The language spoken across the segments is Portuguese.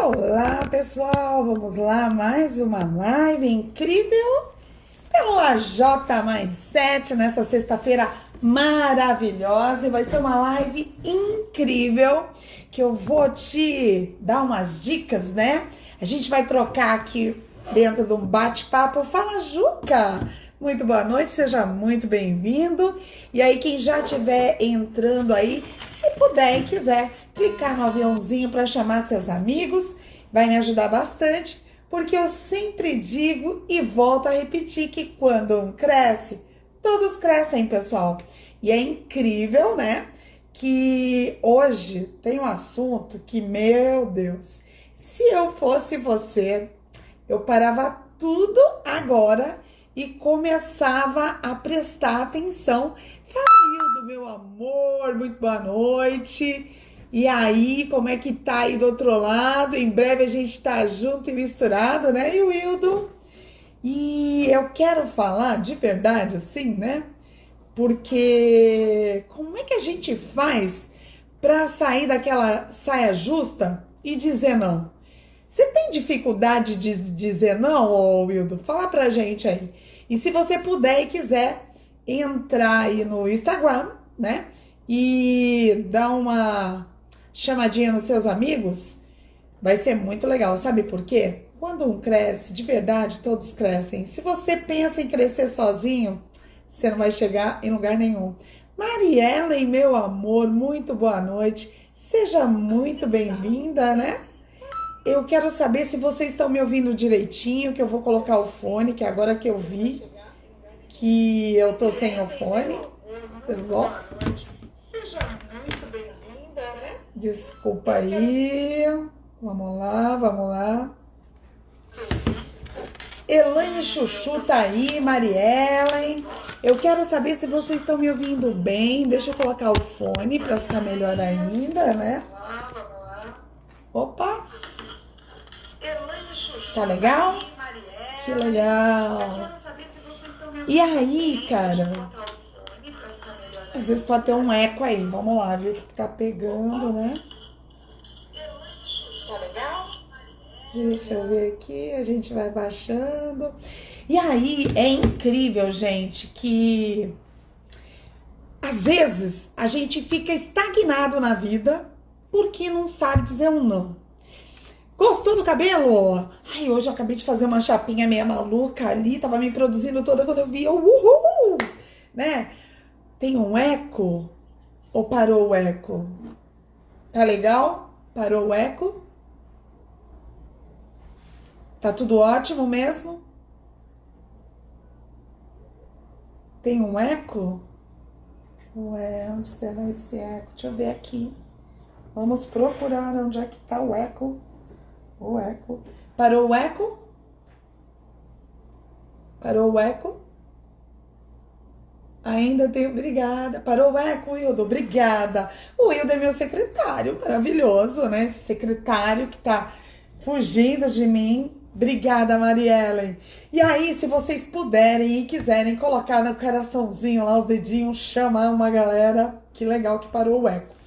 Olá, pessoal! Vamos lá, mais uma live incrível pelo AJ Mindset nessa sexta-feira maravilhosa. E vai ser uma live incrível que eu vou te dar umas dicas, né? A gente vai trocar aqui dentro de um bate-papo. Fala, Juca! Muito boa noite, seja muito bem-vindo. E aí, quem já estiver entrando aí, se puder e quiser, clicar no aviãozinho para chamar seus amigos, vai me ajudar bastante, porque eu sempre digo e volto a repetir que quando um cresce, todos crescem, pessoal. E é incrível, né? Que hoje tem um assunto que, meu Deus, se eu fosse você, eu parava tudo agora e começava a prestar atenção. Fala, Hildo, meu amor, muito boa noite. E aí, como é que tá aí do outro lado? Em breve a gente tá junto e misturado, né, Hildo? E eu quero falar de verdade, assim, né? Porque como é que a gente faz para sair daquela saia justa e dizer não? Você tem dificuldade de dizer não, ô Wildo? Fala pra gente aí. E se você puder e quiser entrar aí no Instagram, né? E dar uma chamadinha nos seus amigos, vai ser muito legal. Sabe por quê? Quando um cresce, de verdade, todos crescem. Se você pensa em crescer sozinho, você não vai chegar em lugar nenhum. Mariellen, meu amor, muito boa noite. Seja muito bem-vinda, né? Eu quero saber se vocês estão me ouvindo direitinho, que eu vou colocar o fone, que agora que eu vi que eu tô sem o fone, tá bom? Seja muito bem-vinda, né? Desculpa aí. Vamos lá, vamos lá. Elaine Chuchu tá aí, Mariellen. Eu quero saber se vocês estão me ouvindo bem. Deixa eu colocar o fone para ficar melhor ainda, né? Opa! Tá legal? Que legal! E aí, cara? Às vezes pode ter um eco aí. Vamos lá, ver o que tá pegando, né? Tá legal? Deixa eu ver aqui, a gente vai baixando. E aí, é incrível, gente, que às vezes a gente fica estagnado na vida porque não sabe dizer um não. Gostou do cabelo? Ai, hoje eu acabei de fazer uma chapinha meio maluca ali, tava me produzindo toda quando eu vi, uhul, né? Tem um eco? Ou parou o eco? Tá legal? Parou o eco? Tá tudo ótimo mesmo? Tem um eco? Ué, onde será esse eco? Deixa eu ver aqui. Vamos procurar onde é que tá o eco. O eco. Parou o eco? Parou o eco? Ainda tem, obrigada. Parou o eco, Wildo? Obrigada. O Wildo é meu secretário, maravilhoso, né? Esse secretário que tá fugindo de mim. Obrigada, Mariellen. E aí, se vocês puderem e quiserem colocar no coraçãozinho lá os dedinhos, chamar uma galera, que legal que parou o eco.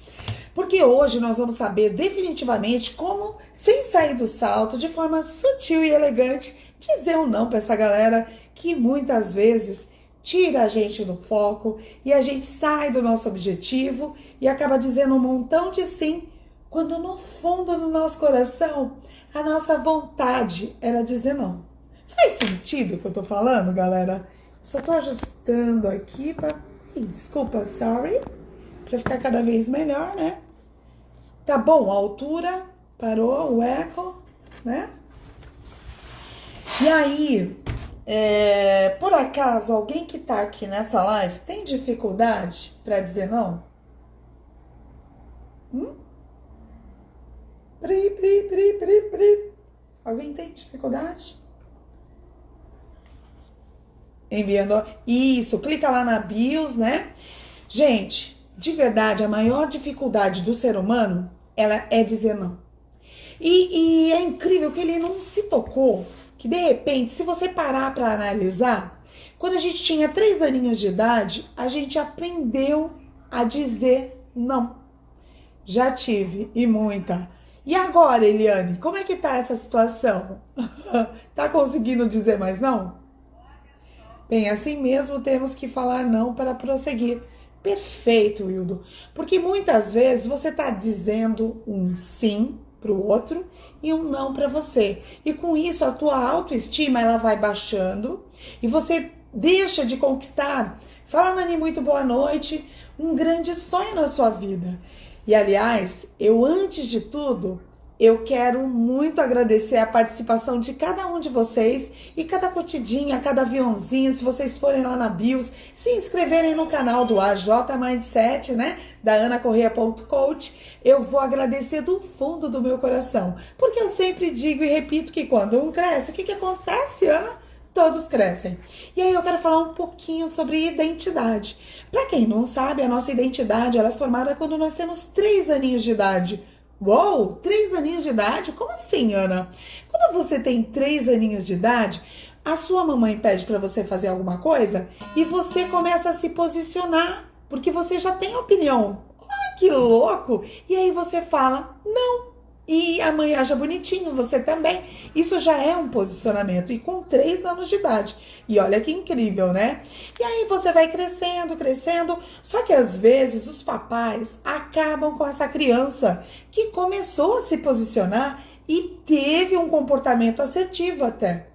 Porque hoje nós vamos saber definitivamente como, sem sair do salto, de forma sutil e elegante, dizer um não para essa galera que muitas vezes tira a gente do foco e a gente sai do nosso objetivo e acaba dizendo um montão de sim, quando no fundo do nosso coração a nossa vontade era dizer não. Faz sentido o que eu tô falando, galera? Só tô ajustando aqui para... Desculpa, sorry. Para ficar cada vez melhor, né? Tá bom, a altura, parou o eco, né? E aí, por acaso, alguém que tá aqui nessa live tem dificuldade para dizer não? Pri, pri, pri, pri, pri. Alguém tem dificuldade? Enviando. Isso, clica lá na BIOS, né? Gente, de verdade, a maior dificuldade do ser humano, ela é dizer não. E é incrível que ele não se tocou, que de repente, se você parar para analisar, quando a gente tinha 3 aninhos de idade, a gente aprendeu a dizer não. Já tive, e muita. E agora, Eliane, como é que tá essa situação? Tá conseguindo dizer mais não? Bem, assim mesmo temos que falar não para prosseguir. Perfeito, Wildo. Porque muitas vezes você está dizendo um sim para o outro e um não para você. E com isso a tua autoestima ela vai baixando e você deixa de conquistar, fala Nani, muito boa noite, um grande sonho na sua vida. E aliás, eu antes de tudo eu quero muito agradecer a participação de cada um de vocês e cada curtidinha, cada aviãozinho, se vocês forem lá na BIOS, se inscreverem no canal do AJ Mindset, né, da anacorreia.coach, eu vou agradecer do fundo do meu coração, porque eu sempre digo e repito que quando um cresce, o que acontece, Ana? Todos crescem. E aí eu quero falar um pouquinho sobre identidade. Para quem não sabe, a nossa identidade ela é formada quando nós temos 3 aninhos de idade. Uou, 3 aninhos de idade? Como assim, Ana? Quando você tem 3 aninhos de idade, a sua mamãe pede para você fazer alguma coisa e você começa a se posicionar, porque você já tem opinião. Ai, que louco! E aí você fala, não. E a mãe acha bonitinho, você também. Isso já é um posicionamento. E com 3 anos de idade. E olha que incrível, né? E aí você vai crescendo, crescendo. Só que às vezes os papais acabam com essa criança que começou a se posicionar e teve um comportamento assertivo até.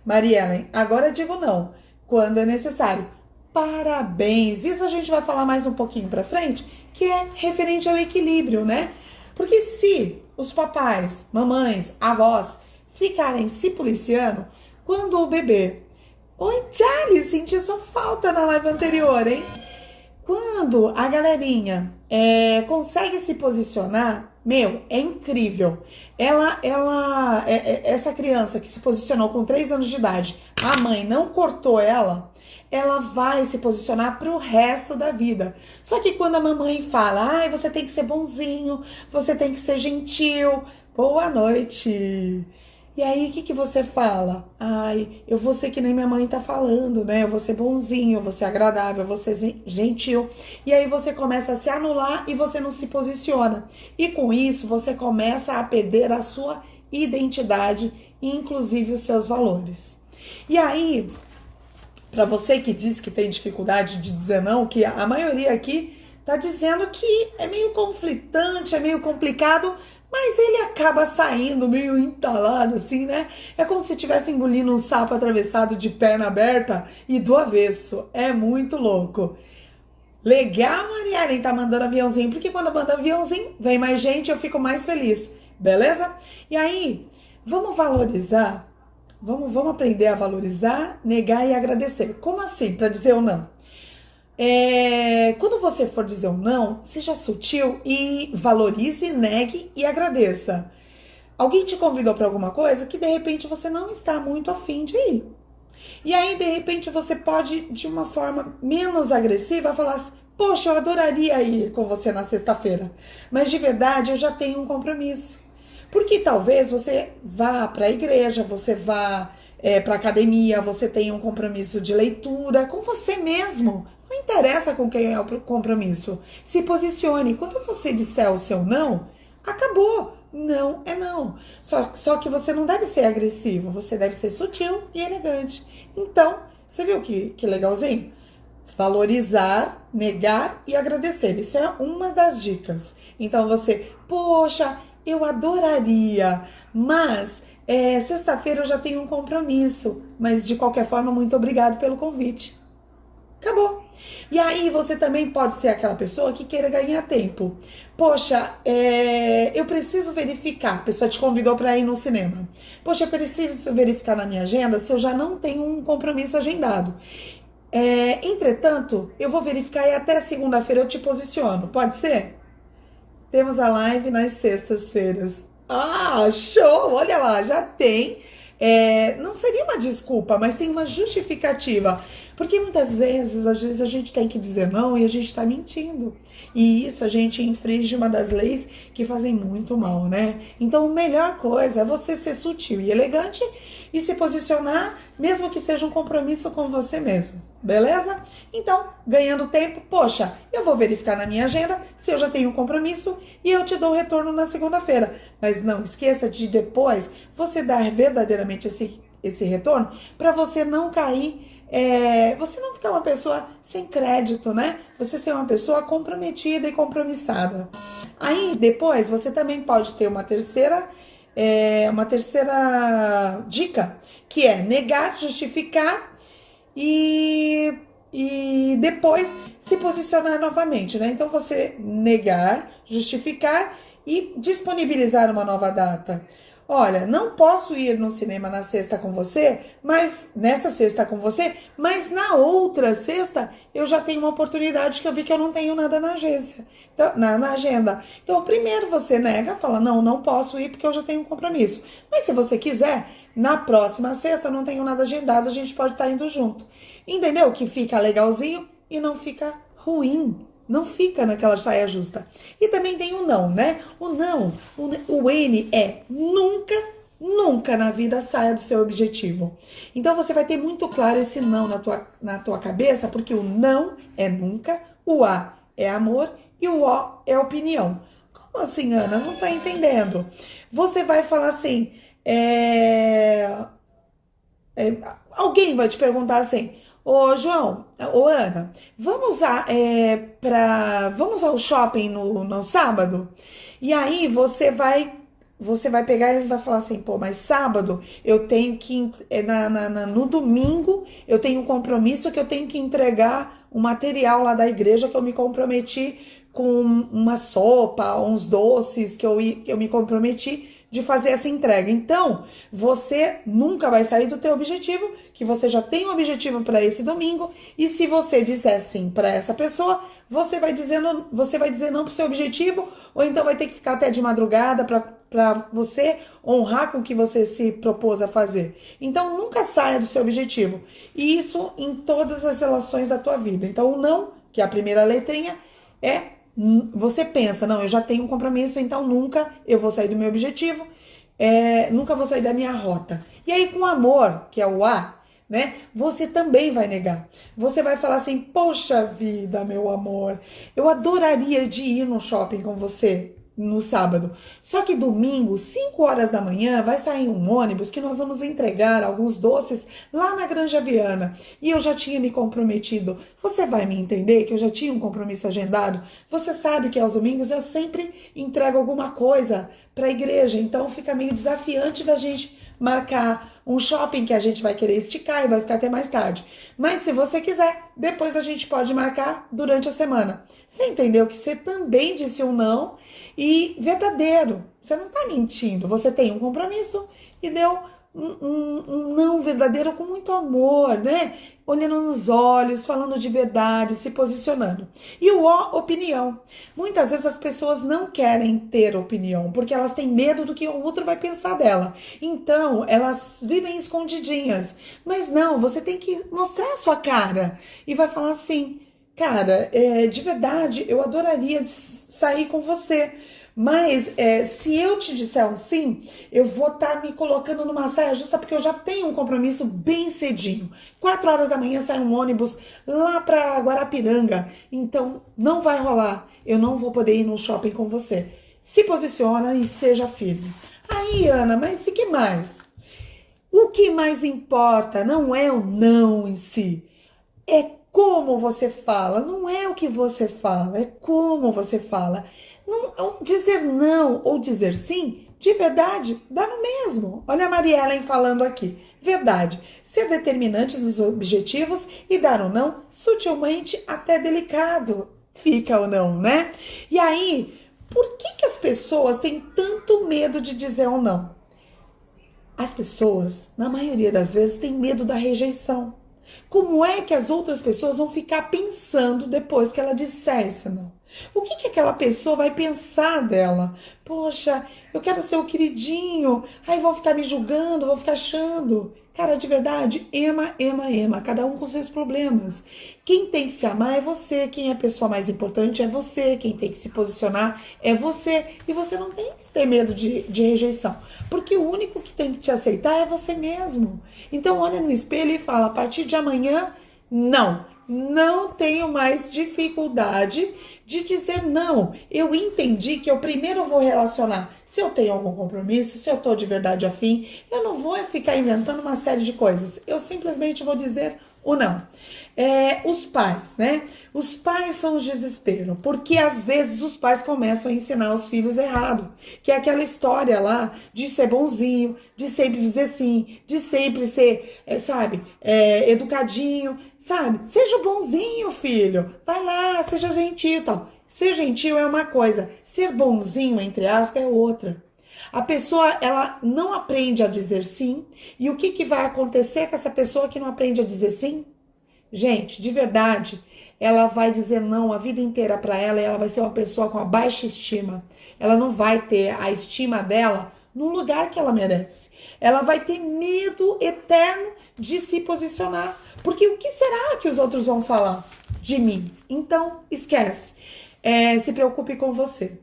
Mariellen, agora eu digo não, quando é necessário. Parabéns! Isso a gente vai falar mais um pouquinho pra frente, que é referente ao equilíbrio, né? Porque se os papais, mamães, avós ficarem se policiando, quando o bebê... Oi, Charlie, senti sua falta na live anterior, hein? Quando a galerinha consegue se posicionar, meu, é incrível. Essa criança que se posicionou com 3 anos de idade, a mãe não cortou ela vai se posicionar para o resto da vida. Só que quando a mamãe fala, ai, você tem que ser bonzinho, você tem que ser gentil, boa noite. E aí, o que você fala? Ai, eu vou ser que nem minha mãe tá falando, né? Eu vou ser bonzinho, eu vou ser agradável, eu vou ser gentil. E aí você começa a se anular e você não se posiciona. E com isso, você começa a perder a sua identidade, inclusive os seus valores. E aí, para você que diz que tem dificuldade de dizer não, que a maioria aqui tá dizendo que é meio conflitante, é meio complicado, mas ele acaba saindo meio entalado assim, né? É como se estivesse engolindo um sapo atravessado de perna aberta e do avesso. É muito louco. Legal, Mariellen, tá mandando aviãozinho, porque quando manda aviãozinho, vem mais gente, eu fico mais feliz. Beleza? E aí, vamos valorizar. Vamos aprender a valorizar, negar e agradecer. Como assim? Para dizer ou não? Quando você for dizer um não, seja sutil e valorize, negue e agradeça. Alguém te convidou para alguma coisa que de repente você não está muito afim de ir. E aí, de repente, você pode, de uma forma menos agressiva, falar assim, poxa, eu adoraria ir com você na sexta-feira, mas de verdade eu já tenho um compromisso. Porque talvez você vá para a igreja, você vá para a academia, você tenha um compromisso de leitura com você mesmo. Não interessa com quem é o compromisso. Se posicione. Quando você disser o seu não, acabou. Não é não. Só que você não deve ser agressivo, você deve ser sutil e elegante. Então, você viu que legalzinho? Valorizar, negar e agradecer. Isso é uma das dicas. Então você, poxa, eu adoraria, mas sexta-feira eu já tenho um compromisso. Mas de qualquer forma, muito obrigado pelo convite. Acabou. E aí você também pode ser aquela pessoa que queira ganhar tempo. Poxa, eu preciso verificar. A pessoa te convidou para ir no cinema. Poxa, eu preciso verificar na minha agenda se eu já não tenho um compromisso agendado. Entretanto, eu vou verificar e até segunda-feira eu te posiciono. Pode ser? Temos a live nas sextas-feiras. Ah, show! Olha lá, já tem. Não seria uma desculpa, mas tem uma justificativa. Porque muitas vezes, às vezes a gente tem que dizer não e a gente está mentindo. E isso a gente infringe uma das leis que fazem muito mal, né? Então, a melhor coisa é você ser sutil e elegante e se posicionar, mesmo que seja um compromisso com você mesmo. Beleza? Então, ganhando tempo, poxa, eu vou verificar na minha agenda se eu já tenho um compromisso e eu te dou o retorno na segunda-feira. Mas não esqueça de depois você dar verdadeiramente esse retorno para você não cair, você não ficar uma pessoa sem crédito, né? Você ser uma pessoa comprometida e compromissada. Aí depois você também pode ter uma terceira dica, que é negar, justificar e, e depois se posicionar novamente, né? Então você negar, justificar e disponibilizar uma nova data. Olha, não posso ir no cinema na sexta com você, mas nessa sexta com você, mas na outra sexta eu já tenho uma oportunidade que eu vi que eu não tenho nada na agência, então, na agenda. Então, primeiro você nega, fala, não posso ir porque eu já tenho um compromisso. Mas se você quiser, na próxima sexta eu não tenho nada agendado, a gente pode estar indo junto. Entendeu? Que fica legalzinho e não fica ruim. Não fica naquela saia justa. E também tem o não, né? O não, o N é nunca, nunca na vida saia do seu objetivo. Então você vai ter muito claro esse não na tua cabeça, porque o não é nunca, o A é amor e o O é opinião. Como assim, Ana? Não tá entendendo. Você vai falar assim, alguém vai te perguntar assim, ô João, ô Ana, vamos ao shopping no sábado? E aí você vai pegar e vai falar assim, pô, mas sábado eu tenho que, no domingo eu tenho um compromisso que eu tenho que entregar um material lá da igreja que eu me comprometi com uma sopa, uns doces que eu me comprometi de fazer essa entrega. Então, você nunca vai sair do teu objetivo, que você já tem um objetivo para esse domingo, e se você disser sim para essa pessoa, você vai dizer não para o seu objetivo, ou então vai ter que ficar até de madrugada para você honrar com o que você se propôs a fazer. Então, nunca saia do seu objetivo. E isso em todas as relações da tua vida. Então, o não, que é a primeira letrinha, você pensa, não, eu já tenho um compromisso, então nunca eu vou sair do meu objetivo, nunca vou sair da minha rota. E aí com amor, que é o A, né, você também vai negar. Você vai falar assim, poxa vida, meu amor, eu adoraria de ir no shopping com você no sábado. Só que domingo, 5 horas da manhã, vai sair um ônibus que nós vamos entregar alguns doces lá na Granja Viana. E eu já tinha me comprometido. Você vai me entender que eu já tinha um compromisso agendado? Você sabe que aos domingos eu sempre entrego alguma coisa para a igreja. Então fica meio desafiante da gente marcar um shopping que a gente vai querer esticar e vai ficar até mais tarde. Mas se você quiser, depois a gente pode marcar durante a semana. Você entendeu que você também disse um não e verdadeiro. Você não está mentindo. Você tem um compromisso e deu um não verdadeiro com muito amor, né? Olhando nos olhos, falando de verdade, se posicionando. E o O, opinião. Muitas vezes as pessoas não querem ter opinião, porque elas têm medo do que o outro vai pensar dela. Então, elas vivem escondidinhas. Mas não, você tem que mostrar a sua cara. E vai falar assim, cara, de verdade, eu adoraria sair com você. Mas se eu te disser um sim, eu vou estar me colocando numa saia justa porque eu já tenho um compromisso bem cedinho. 4 horas da manhã sai um ônibus lá para Guarapiranga. Então não vai rolar. Eu não vou poder ir no shopping com você. Se posiciona e seja firme. Aí, Ana, mas o que mais? O que mais importa não é o não em si. É como você fala. Não é o que você fala, é como você fala. Não, dizer não ou dizer sim, de verdade, dá no mesmo. Olha a Maria Ellen falando aqui. Verdade, ser determinante dos objetivos e dar um não, sutilmente até delicado. Fica ou não, né? E aí, por que as pessoas têm tanto medo de dizer um não? As pessoas, na maioria das vezes, têm medo da rejeição. Como é que as outras pessoas vão ficar pensando depois que ela disser isso não? O que aquela pessoa vai pensar dela? Poxa, eu quero ser o queridinho. Aí vão ficar me julgando, vão ficar achando. Cara, de verdade, ema. Cada um com seus problemas. Quem tem que se amar é você. Quem é a pessoa mais importante é você. Quem tem que se posicionar é você. E você não tem que ter medo de rejeição. Porque o único que tem que te aceitar é você mesmo. Então olha no espelho e fala, a partir de amanhã, não. não tenho mais dificuldade de dizer não. Eu entendi que eu primeiro vou relacionar se eu tenho algum compromisso, se eu tô de verdade afim. Eu não vou ficar inventando uma série de coisas. Eu simplesmente vou dizer o não. Os pais, né? Os pais são os desespero, porque às vezes os pais começam a ensinar os filhos errado, que é aquela história lá de ser bonzinho, de sempre dizer sim, de sempre ser, educadinho, sabe? Seja bonzinho, filho, vai lá, seja gentil e tal. Ser gentil é uma coisa, ser bonzinho, entre aspas, é outra. A pessoa, ela não aprende a dizer sim, e o que vai acontecer com essa pessoa que não aprende a dizer sim? Gente, de verdade, ela vai dizer não a vida inteira para ela e ela vai ser uma pessoa com a baixa estima. Ela não vai ter a estima dela no lugar que ela merece. Ela vai ter medo eterno de se posicionar. Porque o que será que os outros vão falar de mim? Então, esquece. Se preocupe com você.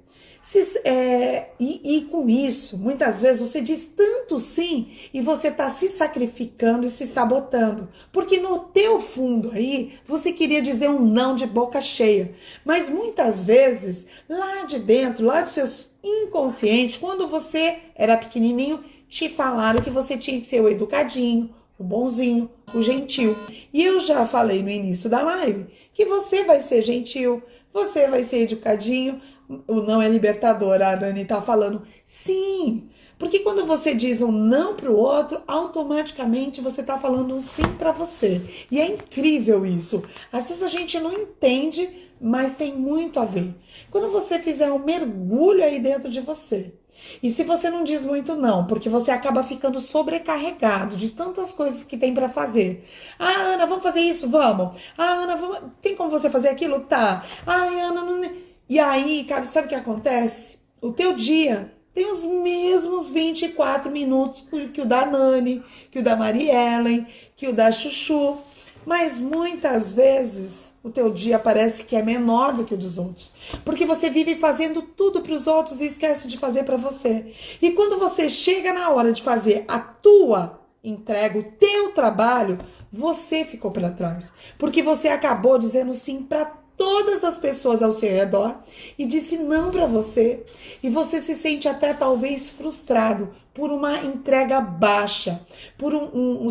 E com isso, muitas vezes você diz tanto sim e você está se sacrificando e se sabotando. Porque no teu fundo aí, você queria dizer um não de boca cheia. Mas muitas vezes, lá de dentro, lá do seu inconsciente, quando você era pequenininho, te falaram que você tinha que ser o educadinho, o bonzinho, o gentil. E eu já falei no início da live que você vai ser gentil, você vai ser educadinho. O não é libertador, a Dani tá falando. Sim, porque quando você diz um não pro outro, automaticamente você tá falando um sim pra você. E é incrível isso. Às vezes a gente não entende, mas tem muito a ver. Quando você fizer um mergulho aí dentro de você, e se você não diz muito não, porque você acaba ficando sobrecarregado de tantas coisas que tem pra fazer. Ah, Ana, vamos fazer isso? Vamos. Ah, Ana, tem como você fazer aquilo? Tá. Ai, Ana, não... E aí, cara, sabe o que acontece? O teu dia tem os mesmos 24 minutos que o da Nani, que o da Mariellen, que o da Chuchu. Mas muitas vezes o teu dia parece que é menor do que o dos outros. Porque você vive fazendo tudo para os outros e esquece de fazer para você. E quando você chega na hora de fazer a tua entrega, o teu trabalho, você ficou para trás. Porque você acabou dizendo sim para todas as pessoas ao seu redor e disse não para você. E você se sente até talvez frustrado por uma entrega baixa, por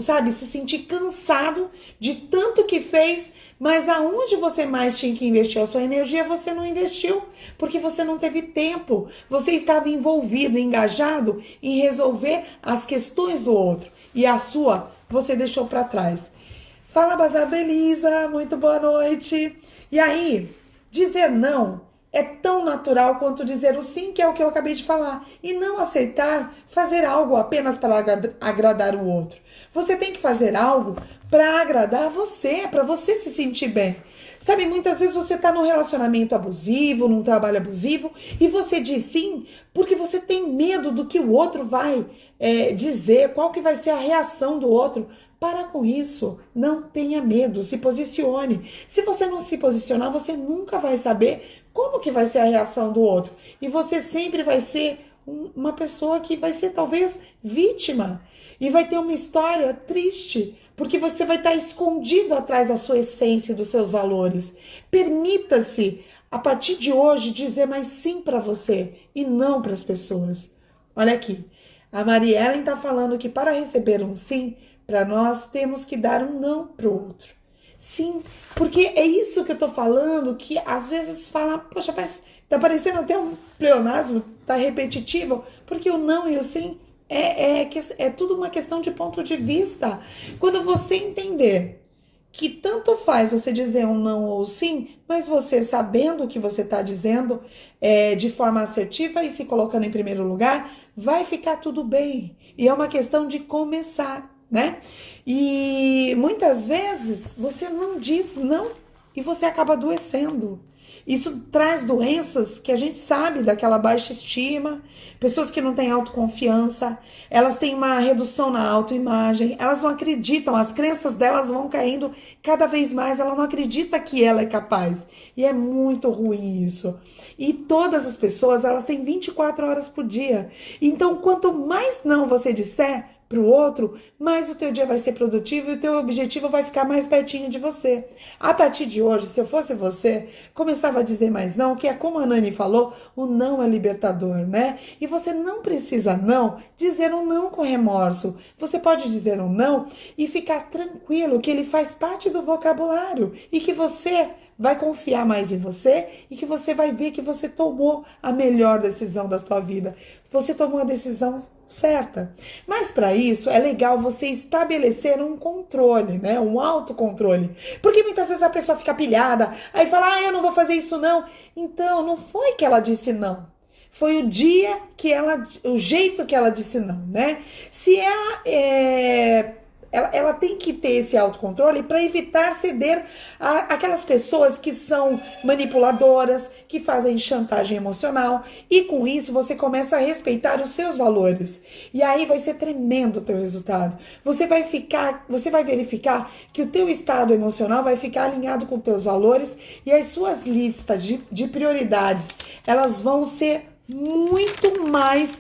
sabe, se sentir cansado de tanto que fez, mas aonde você mais tinha que investir a sua energia, você não investiu, porque você não teve tempo. Você estava envolvido, engajado em resolver as questões do outro e a sua você deixou para trás. Fala, Bazar da Elisa, muito boa noite. E aí, dizer não é tão natural quanto dizer o sim, que é o que eu acabei de falar. E não aceitar fazer algo apenas para agradar o outro. Você tem que fazer algo para agradar você, para você se sentir bem. Sabe, muitas vezes você está num relacionamento abusivo, num trabalho abusivo, e você diz sim porque você tem medo do que o outro vai dizer, qual que vai ser a reação do outro. Para com isso, não tenha medo, se posicione. Se você não se posicionar, você nunca vai saber como que vai ser a reação do outro. E você sempre vai ser uma pessoa que vai ser talvez vítima. E vai ter uma história triste, porque você vai estar escondido atrás da sua essência e dos seus valores. Permita-se, a partir de hoje, dizer mais sim para você e não para as pessoas. Olha aqui, a Mariellen está falando que para receber um sim, para nós temos que dar um não para o outro. Sim, porque é isso que eu tô falando, que às vezes fala, poxa, mas tá parecendo até um pleonasmo, tá repetitivo, porque o não e o sim é tudo uma questão de ponto de vista. Quando você entender que tanto faz você dizer um não ou sim, mas você sabendo o que você está dizendo de forma assertiva e se colocando em primeiro lugar, vai ficar tudo bem. E é uma questão de começar, né? E muitas vezes você não diz não e você acaba adoecendo. Isso traz doenças que a gente sabe, daquela baixa estima, pessoas que não têm autoconfiança, elas têm uma redução na autoimagem, elas não acreditam, as crenças delas vão caindo cada vez mais, ela não acredita que ela é capaz. E é muito ruim isso. E todas as pessoas, elas têm 24 horas por dia. Então, quanto mais não você disser, para o outro, mais o teu dia vai ser produtivo e o teu objetivo vai ficar mais pertinho de você. A partir de hoje, se eu fosse você, começava a dizer mais não, que é como a Nani falou, o não é libertador, né? E você não precisa não dizer um não com remorso. Você pode dizer um não e ficar tranquilo que ele faz parte do vocabulário e que você vai confiar mais em você e que você vai ver que você tomou a melhor decisão da sua vida. Você tomou a decisão certa. Mas para isso é legal você estabelecer um controle, né? Um autocontrole. Porque muitas vezes a pessoa fica pilhada, aí fala: "Ah, eu não vou fazer isso não". Então, não foi que ela disse não. Foi o dia que o jeito que ela disse não, né? Se ela tem que ter esse autocontrole para evitar ceder aquelas pessoas que são manipuladoras, que fazem chantagem emocional, e com isso você começa a respeitar os seus valores. E aí vai ser tremendo o teu resultado. Você vai verificar que o teu estado emocional vai ficar alinhado com os teus valores e as suas listas de prioridades, elas vão ser muito mais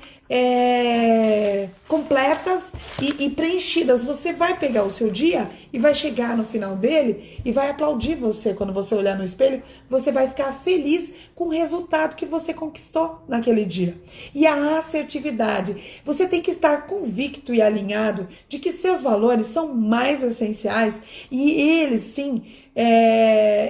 completas e preenchidas. Você vai pegar o seu dia e vai chegar no final dele e vai aplaudir você quando você olhar no espelho. Você vai ficar feliz com o resultado que você conquistou naquele dia. E a assertividade, você tem que estar convicto e alinhado de que seus valores são mais essenciais e eles sim,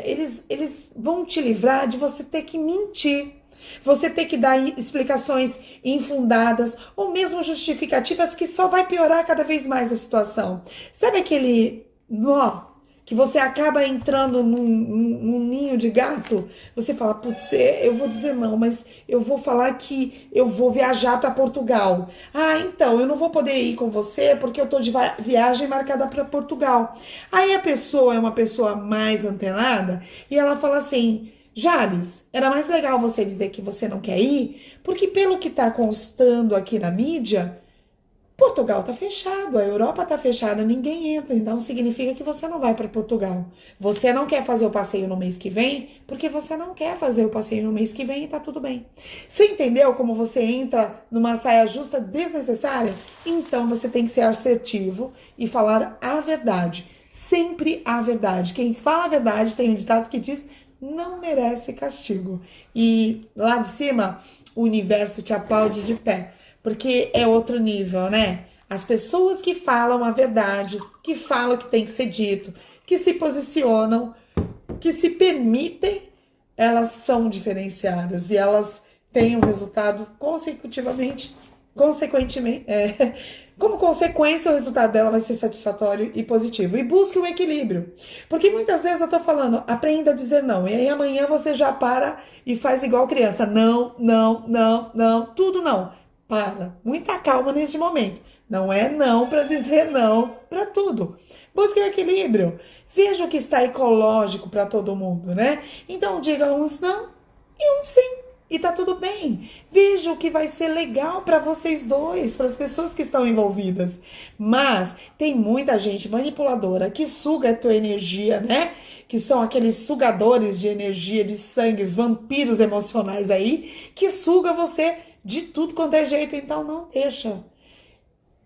eles vão te livrar de você ter que mentir. Você ter que dar explicações infundadas ou mesmo justificativas que só vai piorar cada vez mais a situação. Sabe aquele nó que você acaba entrando num ninho de gato? Você fala: "Putz, eu vou dizer não, mas eu vou falar que eu vou viajar para Portugal. Ah, então, eu não vou poder ir com você porque eu tô de viagem marcada para Portugal". Aí a pessoa é uma pessoa mais antenada e ela fala assim: "Jales, era mais legal você dizer que você não quer ir, porque pelo que está constando aqui na mídia, Portugal está fechado, a Europa está fechada, ninguém entra, então significa que você não vai para Portugal. Você não quer fazer o passeio no mês que vem, porque você não quer fazer o passeio no mês que vem e tá tudo bem". Você entendeu como você entra numa saia justa desnecessária? Então você tem que ser assertivo e falar a verdade, sempre a verdade. Quem fala a verdade, tem um ditado que diz: "Não merece castigo". E lá de cima, o universo te aplaude de pé, porque é outro nível, né? As pessoas que falam a verdade, que falam o que tem que ser dito, que se posicionam, que se permitem, elas são diferenciadas e elas têm um resultado consequentemente, como consequência, o resultado dela vai ser satisfatório e positivo. E busque o equilíbrio. Porque muitas vezes eu tô falando: aprenda a dizer não. E aí amanhã você já para e faz igual criança. Não, não, não, não, tudo não. Para. Muita calma neste momento. Não é não para dizer não para tudo. Busque o equilíbrio. Veja o que está ecológico para todo mundo, né? Então diga uns não e uns sim. E tá tudo bem. Veja o que vai ser legal para vocês dois, para as pessoas que estão envolvidas. Mas tem muita gente manipuladora que suga a tua energia, né? Que são aqueles sugadores de energia, de sangue, os vampiros emocionais aí, que suga você de tudo quanto é jeito. Então não deixa.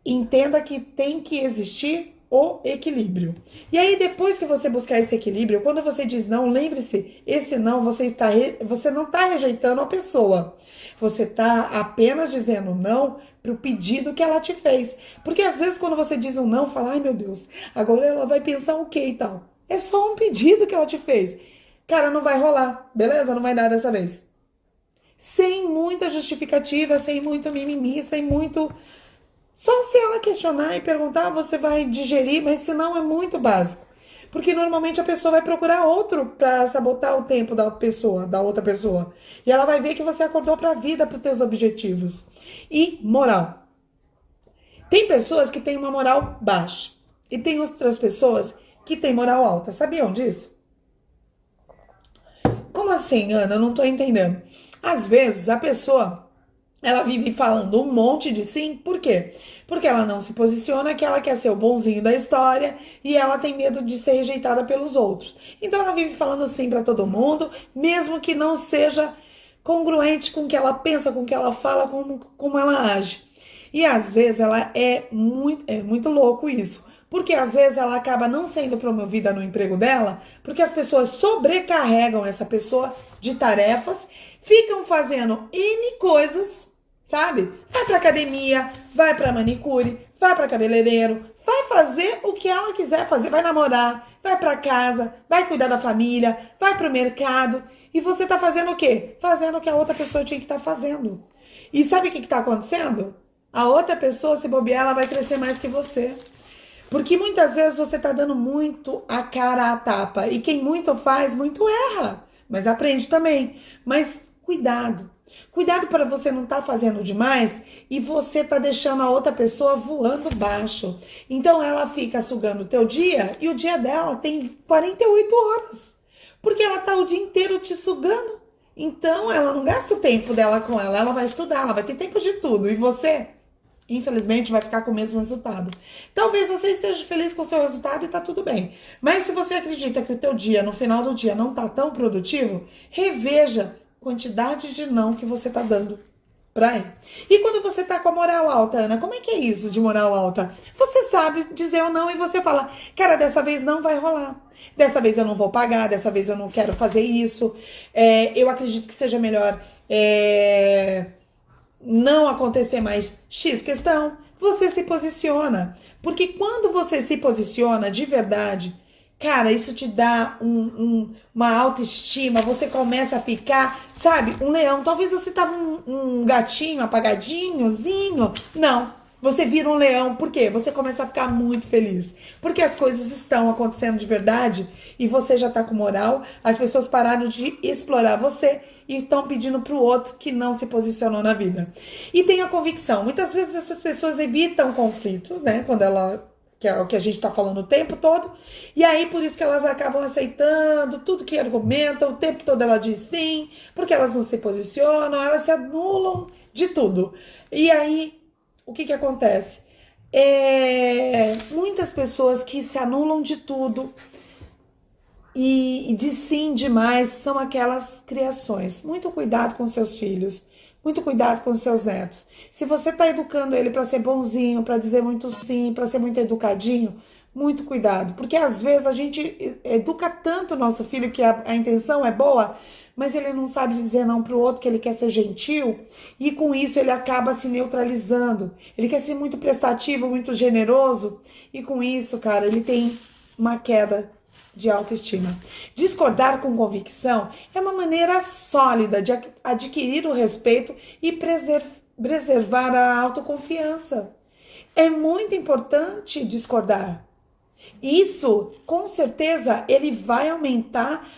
Entenda que tem que existir o equilíbrio. E aí, depois que você buscar esse equilíbrio, quando você diz não, lembre-se, esse não, você não está rejeitando a pessoa. Você está apenas dizendo não para o pedido que ela te fez. Porque às vezes quando você diz um não, fala: "Ai, meu Deus, agora ela vai pensar o quê e tal". É só um pedido que ela te fez. Cara, não vai rolar, beleza? Não vai dar dessa vez. Sem muita justificativa, sem muito mimimi, sem muito... Só se ela questionar e perguntar, você vai digerir, mas se não, é muito básico. Porque normalmente a pessoa vai procurar outro para sabotar o tempo da pessoa, da outra pessoa. E ela vai ver que você acordou para a vida, para os teus objetivos. E moral. Tem pessoas que têm uma moral baixa. E tem outras pessoas que têm moral alta. Sabiam disso? Como assim, Ana? Eu não tô entendendo. Às vezes a pessoa... ela vive falando um monte de sim, por quê? Porque ela não se posiciona, que ela quer ser o bonzinho da história e ela tem medo de ser rejeitada pelos outros. Então ela vive falando sim para todo mundo, mesmo que não seja congruente com o que ela pensa, com o que ela fala, como ela age. E às vezes ela é muito louco isso. Porque às vezes ela acaba não sendo promovida no emprego dela, porque as pessoas sobrecarregam essa pessoa de tarefas, ficam fazendo N coisas, sabe? Vai pra academia, vai pra manicure, vai pra cabeleireiro, vai fazer o que ela quiser fazer, vai namorar, vai pra casa, vai cuidar da família, vai pro mercado. E você tá fazendo o quê? Fazendo o que a outra pessoa tinha que estar fazendo. E sabe o que está acontecendo? A outra pessoa, se bobear, ela vai crescer mais que você. Porque muitas vezes você está dando muito a cara à tapa. E quem muito faz, muito erra. Mas aprende também. Mas cuidado. Cuidado para você não estar fazendo demais e você tá deixando a outra pessoa voando baixo. Então ela fica sugando o teu dia e o dia dela tem 48 horas. Porque ela tá o dia inteiro te sugando. Então ela não gasta o tempo dela com ela vai estudar, ela vai ter tempo de tudo. E você, infelizmente, vai ficar com o mesmo resultado. Talvez você esteja feliz com o seu resultado e tá tudo bem. Mas se você acredita que o teu dia, no final do dia, não tá tão produtivo, reveja a quantidade de não que você tá dando pra ele. E quando você tá com a moral alta, Ana, como é que é isso de moral alta? Você sabe dizer ou não e você fala, cara, dessa vez não vai rolar. Dessa vez eu não vou pagar, dessa vez eu não quero fazer isso. Eu acredito que seja melhor não acontecer mais X questão. Você se posiciona. Porque quando você se posiciona de verdade, cara, isso te dá uma autoestima. Você começa a ficar, sabe, um leão. Talvez você tava um gatinho apagadinhozinho. Não. Você vira um leão, por quê? Você começa a ficar muito feliz. Porque as coisas estão acontecendo de verdade e você já tá com moral, as pessoas pararam de explorar você e estão pedindo pro outro que não se posicionou na vida. E tenha convicção, muitas vezes essas pessoas evitam conflitos, né? Que é o que a gente tá falando o tempo todo, e aí por isso que elas acabam aceitando tudo que argumentam, o tempo todo ela diz sim, porque elas não se posicionam, elas se anulam de tudo. E aí o que acontece? Muitas pessoas que se anulam de tudo e de sim demais são aquelas criações. Muito cuidado com seus filhos, muito cuidado com seus netos. Se você está educando ele para ser bonzinho, para dizer muito sim, para ser muito educadinho, muito cuidado. Porque às vezes a gente educa tanto o nosso filho que a intenção é boa, mas ele não sabe dizer não para o outro, que ele quer ser gentil, e com isso ele acaba se neutralizando. Ele quer ser muito prestativo, muito generoso, e com isso, cara, ele tem uma queda de autoestima. Discordar com convicção é uma maneira sólida de adquirir o respeito e preservar a autoconfiança. É muito importante discordar. Isso, com certeza, ele vai aumentar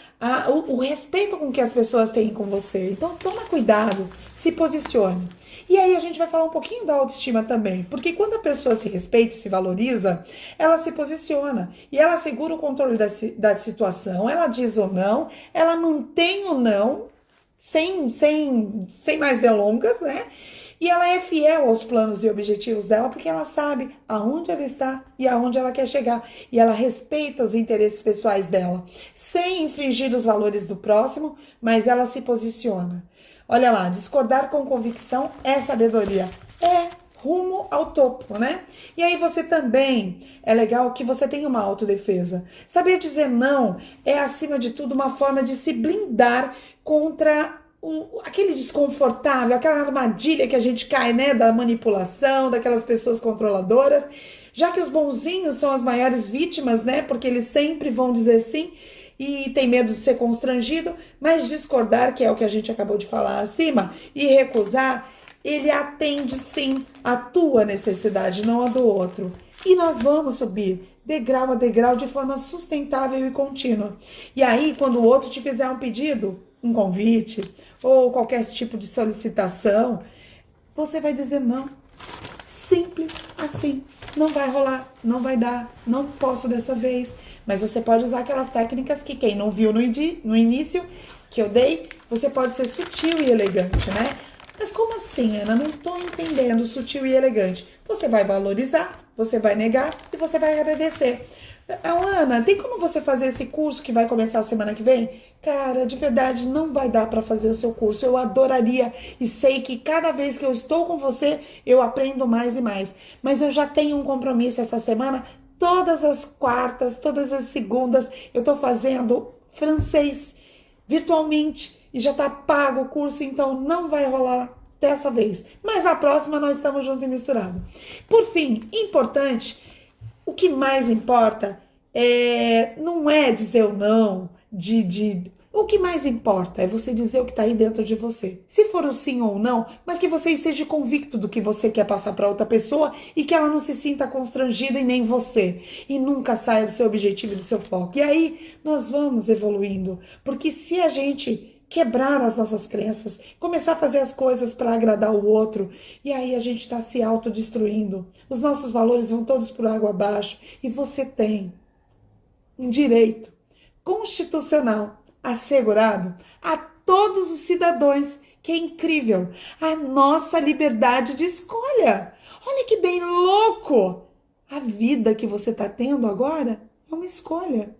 o respeito com que as pessoas têm com você. Então, toma cuidado, se posicione. E aí a gente vai falar um pouquinho da autoestima também, porque quando a pessoa se respeita e se valoriza, ela se posiciona e ela segura o controle da situação, ela diz o não, ela mantém o não, sem mais delongas, né? E ela é fiel aos planos e objetivos dela, porque ela sabe aonde ela está e aonde ela quer chegar. E ela respeita os interesses pessoais dela, sem infringir os valores do próximo, mas ela se posiciona. Olha lá, discordar com convicção é sabedoria. É rumo ao topo, né? E aí você também, é legal que você tenha uma autodefesa. Saber dizer não é, acima de tudo, uma forma de se blindar contra aquele desconfortável, aquela armadilha que a gente cai, né, da manipulação, daquelas pessoas controladoras, já que os bonzinhos são as maiores vítimas, né, porque eles sempre vão dizer sim e tem medo de ser constrangido, mas discordar, que é o que a gente acabou de falar acima, e recusar, ele atende sim a tua necessidade, não a do outro. E nós vamos subir degrau a degrau de forma sustentável e contínua. E aí, quando o outro te fizer um pedido, um convite ou qualquer tipo de solicitação, você vai dizer não. Simples assim. Não vai rolar, não vai dar, não posso dessa vez. Mas você pode usar aquelas técnicas que quem não viu no início, que eu dei, você pode ser sutil e elegante, né? Mas como assim, Ana? Não tô entendendo sutil e elegante. Você vai valorizar, você vai negar e você vai agradecer. Ana, tem como você fazer esse curso que vai começar a semana que vem? Cara, de verdade, não vai dar para fazer o seu curso. Eu adoraria e sei que cada vez que eu estou com você, eu aprendo mais e mais. Mas eu já tenho um compromisso essa semana. Todas as quartas, todas as segundas, eu estou fazendo francês virtualmente e já está pago o curso, então não vai rolar dessa vez. Mas a próxima nós estamos juntos e misturados. Por fim, importante, o que mais importa não é dizer o não, o que mais importa é você dizer o que está aí dentro de você. Se for o sim ou o não, mas que você esteja convicto do que você quer passar para outra pessoa e que ela não se sinta constrangida e nem você. E nunca saia do seu objetivo e do seu foco. E aí nós vamos evoluindo. Porque se a gente quebrar as nossas crenças, começar a fazer as coisas para agradar o outro, e aí a gente está se autodestruindo. Os nossos valores vão todos por água abaixo e você tem um direito constitucional assegurado a todos os cidadãos, que é incrível, a nossa liberdade de escolha. Olha que bem louco! A vida que você está tendo agora é uma escolha.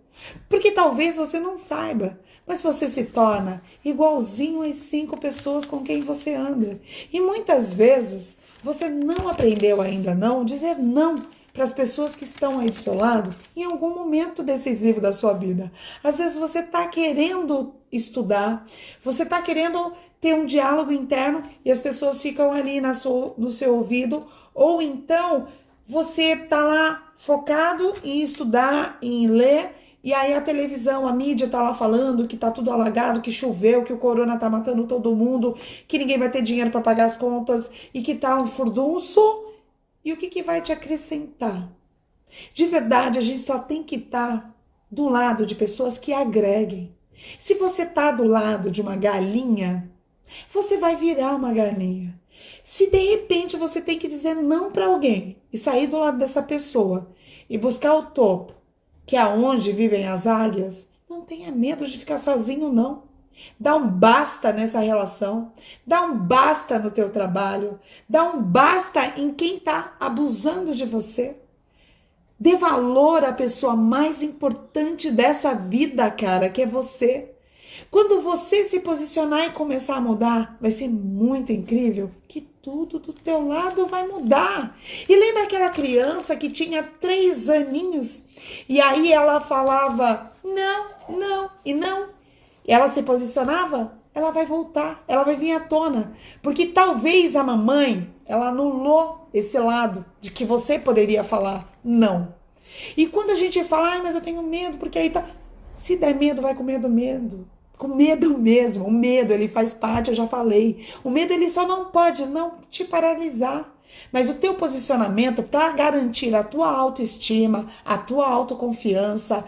Porque talvez você não saiba, mas você se torna igualzinho às 5 pessoas com quem você anda. E muitas vezes você não aprendeu ainda não dizer não para as pessoas que estão aí do seu lado em algum momento decisivo da sua vida. Às vezes você está querendo estudar, você está querendo ter um diálogo interno e as pessoas ficam ali no seu ouvido, ou então você está lá focado em estudar, em ler, e aí a televisão, a mídia tá lá falando que tá tudo alagado, que choveu, que o corona tá matando todo mundo, que ninguém vai ter dinheiro para pagar as contas e que tá um furdunço. E o que que vai te acrescentar? De verdade, a gente só tem que estar do lado de pessoas que agreguem. Se você tá do lado de uma galinha, você vai virar uma galinha. Se de repente você tem que dizer não para alguém e sair do lado dessa pessoa e buscar o topo, que é aonde vivem as águias, não tenha medo de ficar sozinho, não. Dá um basta nessa relação, dá um basta no teu trabalho, dá um basta em quem está abusando de você. Dê valor à pessoa mais importante dessa vida, cara, que é você. Quando você se posicionar e começar a mudar, vai ser muito incrível que tudo do teu lado vai mudar. E lembra aquela criança que tinha 3 aninhos e aí ela falava não, não e não? E ela se posicionava? Ela vai voltar, ela vai vir à tona. Porque talvez a mamãe, ela anulou esse lado de que você poderia falar não. E quando a gente fala, mas eu tenho medo, porque aí tá. Se der medo, vai com medo mesmo. Com medo mesmo. O medo, ele faz parte, eu já falei. O medo, ele só não pode não te paralisar. Mas o teu posicionamento para garantir a tua autoestima, a tua autoconfiança,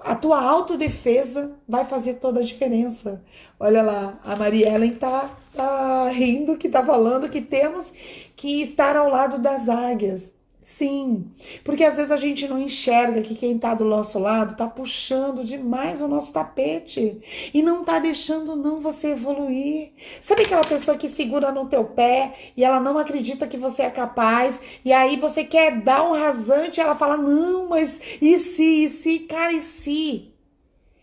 a tua autodefesa vai fazer toda a diferença. Olha lá, a Maria Ellen tá rindo, que tá falando que temos que estar ao lado das águias. Sim, porque às vezes a gente não enxerga que quem está do nosso lado está puxando demais o nosso tapete e não está deixando não você evoluir. Sabe aquela pessoa que segura no teu pé e ela não acredita que você é capaz e aí você quer dar um rasante e ela fala, não, mas e se, cara, e se?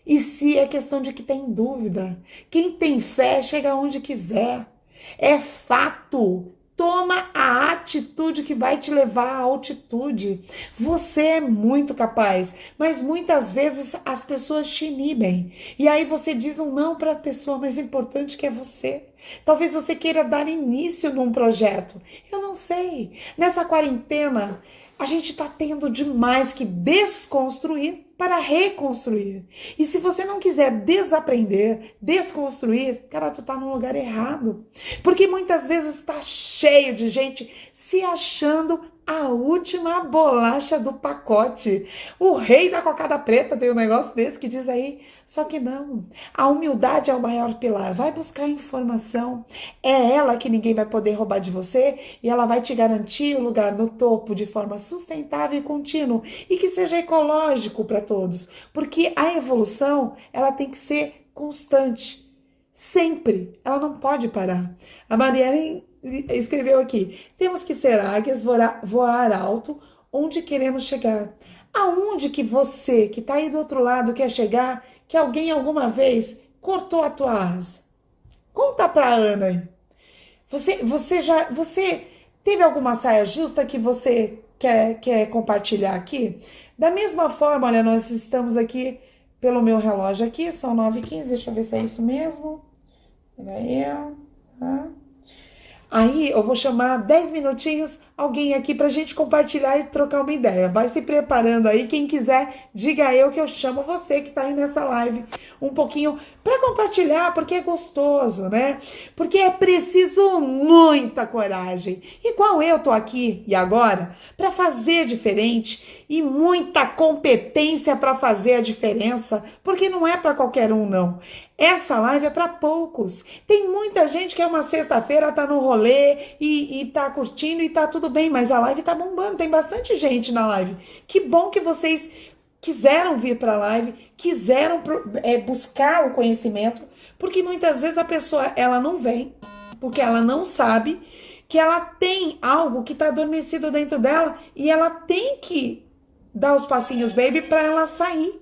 E se é questão de que tem dúvida. Quem tem fé chega onde quiser. É fato. Toma a atitude que vai te levar à altitude. Você é muito capaz, mas muitas vezes as pessoas te inibem. E aí você diz um não para a pessoa mais importante que é você. Talvez você queira dar início num projeto. Eu não sei. Nessa quarentena, a gente está tendo demais que desconstruir para reconstruir. E se você não quiser desaprender, desconstruir, cara, tu tá no lugar errado. Porque muitas vezes está cheio de gente se achando a última bolacha do pacote. O rei da cocada preta tem um negócio desse que diz aí. Só que não. A humildade é o maior pilar. Vai buscar informação. É ela que ninguém vai poder roubar de você e ela vai te garantir o lugar no topo de forma sustentável e contínua e que seja ecológico para todos. Porque a evolução, ela tem que ser constante. Sempre. Ela não pode parar. A Marielle escreveu aqui: temos que ser águias, voar alto, onde queremos chegar. Aonde que você, que está aí do outro lado, quer chegar, que alguém alguma vez cortou a tua asa? Conta pra Ana aí. Você teve alguma saia justa que você quer compartilhar aqui? Da mesma forma, olha, nós estamos aqui pelo meu relógio aqui, são 9h15, deixa eu ver se é isso mesmo. Peraí, tá? Aí eu vou chamar 10 minutinhos alguém aqui pra gente compartilhar e trocar uma ideia. Vai se preparando aí, quem quiser, diga eu que eu chamo você que tá aí nessa live um pouquinho pra compartilhar, porque é gostoso, né? Porque é preciso muita coragem. Igual eu tô aqui e agora pra fazer diferente e muita competência pra fazer a diferença, porque não é pra qualquer um não. Essa live é para poucos. Tem muita gente que é uma sexta-feira, tá no rolê e tá curtindo e tá tudo bem, mas a live tá bombando. Tem bastante gente na live. Que bom que vocês quiseram vir para a live, quiseram buscar o conhecimento, porque muitas vezes a pessoa ela não vem, porque ela não sabe que ela tem algo que está adormecido dentro dela e ela tem que dar os passinhos, baby, para ela sair.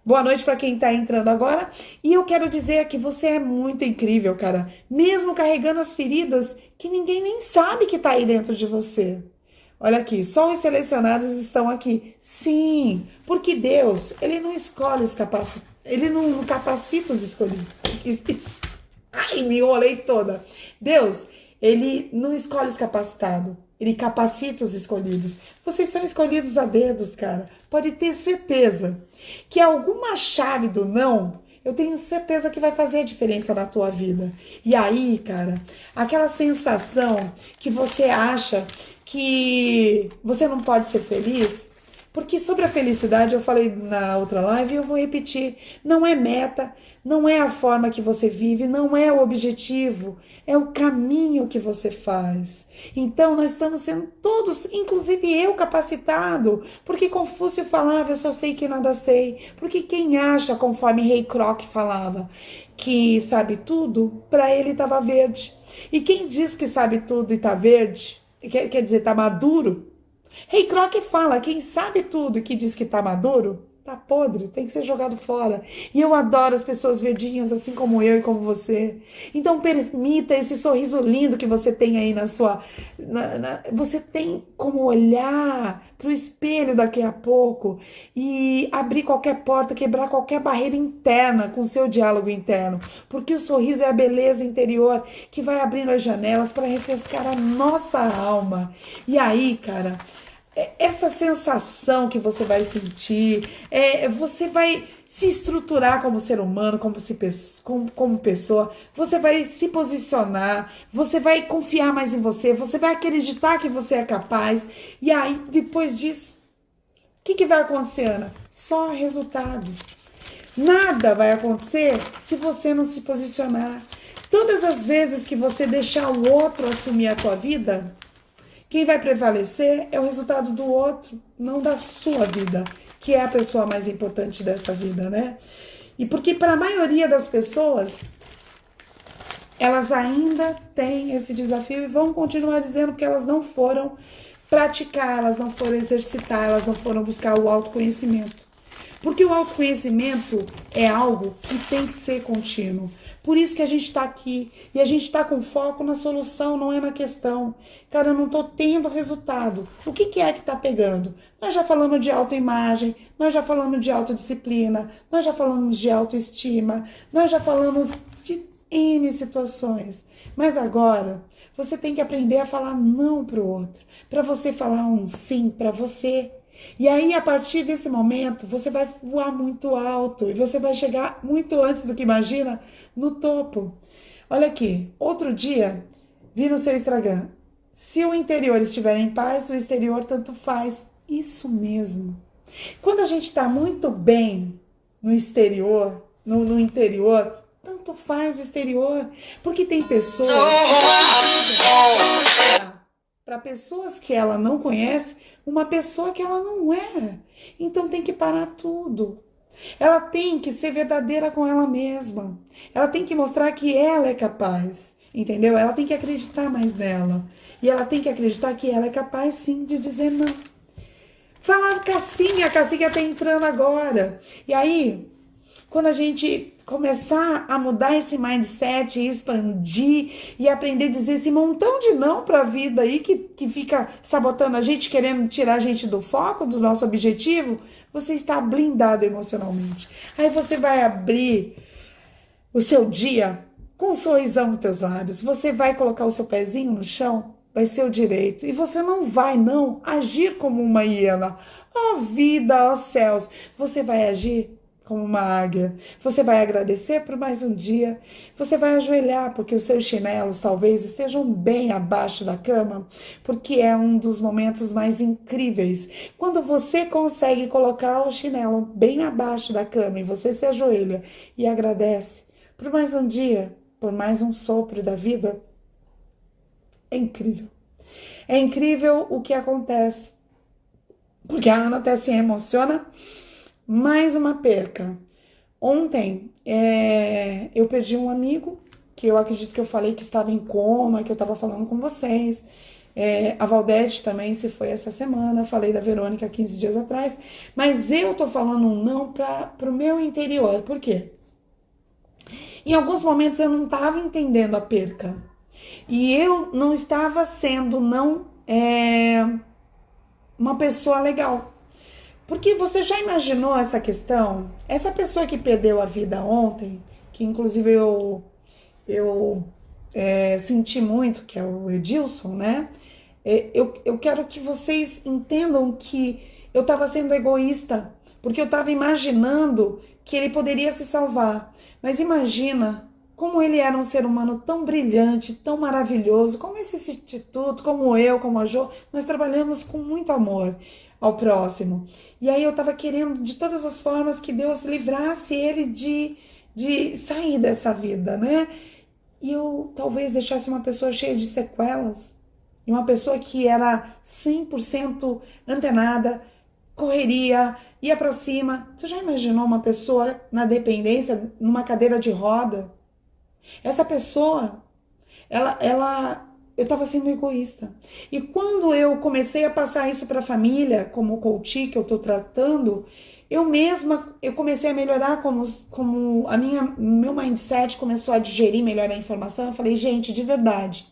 Boa noite para quem tá entrando agora. E eu quero dizer que você é muito incrível, cara. Mesmo carregando as feridas que ninguém nem sabe que tá aí dentro de você. Olha aqui, só os selecionados estão aqui. Sim, porque Deus, ele não escolhe os capacitados. Ele não capacita os escolhidos. Ai, me enrolei toda. Deus, ele não escolhe os capacitados. Ele capacita os escolhidos. Vocês são escolhidos a dedos, cara. Pode ter certeza que alguma chave do não, eu tenho certeza que vai fazer a diferença na tua vida. E aí, cara, aquela sensação que você acha que você não pode ser feliz, porque sobre a felicidade eu falei na outra live e eu vou repetir, não é meta, não é a forma que você vive, não é o objetivo, é o caminho que você faz. Então nós estamos sendo todos, inclusive eu, capacitado, porque Confúcio falava, eu só sei que nada sei, porque quem acha, conforme Rei Kroc falava, que sabe tudo, para ele estava verde. E quem diz que sabe tudo e está verde, quer dizer, está maduro, Rei Kroc fala, quem sabe tudo e que diz que tá maduro, tá podre, tem que ser jogado fora. E eu adoro as pessoas verdinhas, assim como eu e como você. Então permita esse sorriso lindo que você tem aí na sua... você tem como olhar pro espelho daqui a pouco e abrir qualquer porta, quebrar qualquer barreira interna com o seu diálogo interno. Porque o sorriso é a beleza interior que vai abrindo as janelas para refrescar a nossa alma. E aí, cara... essa sensação que você vai sentir, você vai se estruturar como ser humano, como pessoa, você vai se posicionar, você vai confiar mais em você, você vai acreditar que você é capaz, e aí, depois disso, o que vai acontecer, Ana? Só resultado. Nada vai acontecer se você não se posicionar. Todas as vezes que você deixar o outro assumir a tua vida, quem vai prevalecer é o resultado do outro, não da sua vida, que é a pessoa mais importante dessa vida, né? E porque para a maioria das pessoas, elas ainda têm esse desafio e vão continuar dizendo que elas não foram praticar, elas não foram exercitar, elas não foram buscar o autoconhecimento. Porque o autoconhecimento é algo que tem que ser contínuo. Por isso que a gente está aqui. E a gente está com foco na solução, não é na questão. Cara, eu não estou tendo resultado. O que é que está pegando? Nós já falamos de autoimagem, nós já falamos de autodisciplina, nós já falamos de autoestima, nós já falamos de N situações. Mas agora, você tem que aprender a falar não para o outro. Para você falar um sim para você. E aí, a partir desse momento, você vai voar muito alto e você vai chegar muito antes do que imagina no topo. Olha aqui, outro dia, vi no seu Instagram, se o interior estiver em paz, o exterior tanto faz. Isso mesmo. Quando a gente está muito bem no exterior, no interior, tanto faz o exterior. Porque tem pessoas... para pessoas que ela não conhece, uma pessoa que ela não é. Então tem que parar tudo. Ela tem que ser verdadeira com ela mesma. Ela tem que mostrar que ela é capaz, entendeu? Ela tem que acreditar mais nela. E ela tem que acreditar que ela é capaz sim de dizer não. Fala a Cassinha tá entrando agora. E aí, quando a gente começar a mudar esse mindset, e expandir e aprender a dizer esse montão de não para a vida aí que fica sabotando a gente, querendo tirar a gente do foco, do nosso objetivo, você está blindado emocionalmente. Aí você vai abrir o seu dia com um sorrisão nos teus lábios, você vai colocar o seu pezinho no chão, vai ser o direito, e você não vai não agir como uma hiena. Ó vida, ó céus, você vai agir como uma águia. Você vai agradecer por mais um dia. Você vai ajoelhar porque os seus chinelos talvez estejam bem abaixo da cama, porque é um dos momentos mais incríveis. Quando você consegue colocar o chinelo bem abaixo da cama e você se ajoelha e agradece por mais um dia, por mais um sopro da vida, é incrível. É incrível o que acontece. Porque a Ana até se emociona. Mais uma perca. Ontem eu perdi um amigo, que eu acredito que eu falei que estava em coma, que eu estava falando com vocês. A Valdete também se foi essa semana, falei da Verônica 15 dias atrás. Mas eu tô falando um não para o meu interior. Por quê? Em alguns momentos eu não estava entendendo a perca. E eu não estava sendo uma pessoa legal. Porque você já imaginou essa questão? Essa pessoa que perdeu a vida ontem, que inclusive eu senti muito, que é o Edilson, né? Eu quero que vocês entendam que eu estava sendo egoísta, porque eu estava imaginando que ele poderia se salvar. Mas imagina como ele era um ser humano tão brilhante, tão maravilhoso, como esse instituto, como eu, como a Jo, nós trabalhamos com muito amor ao próximo. E aí eu tava querendo de todas as formas que Deus livrasse ele de sair dessa vida, né? E eu talvez deixasse uma pessoa cheia de sequelas, e uma pessoa que era 100% antenada, correria, ia pra cima. Você já imaginou uma pessoa na dependência, numa cadeira de roda? Essa pessoa, eu estava sendo egoísta. E quando eu comecei a passar isso para a família, como o coach que eu estou tratando, eu comecei a melhorar como meu mindset começou a digerir melhor a informação. Eu falei, gente, de verdade,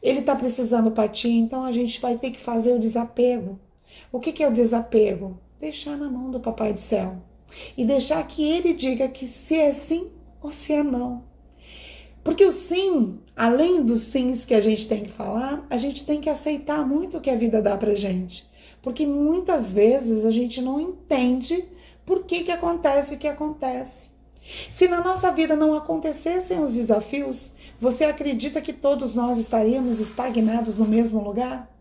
ele está precisando partir, então a gente vai ter que fazer o desapego. O que é o desapego? Deixar na mão do Papai do Céu. E deixar que ele diga que se é sim ou se é não. Porque o sim, além dos sims que a gente tem que falar, a gente tem que aceitar muito o que a vida dá pra gente. Porque muitas vezes a gente não entende por que acontece o que acontece. Se na nossa vida não acontecessem os desafios, você acredita que todos nós estaríamos estagnados no mesmo lugar?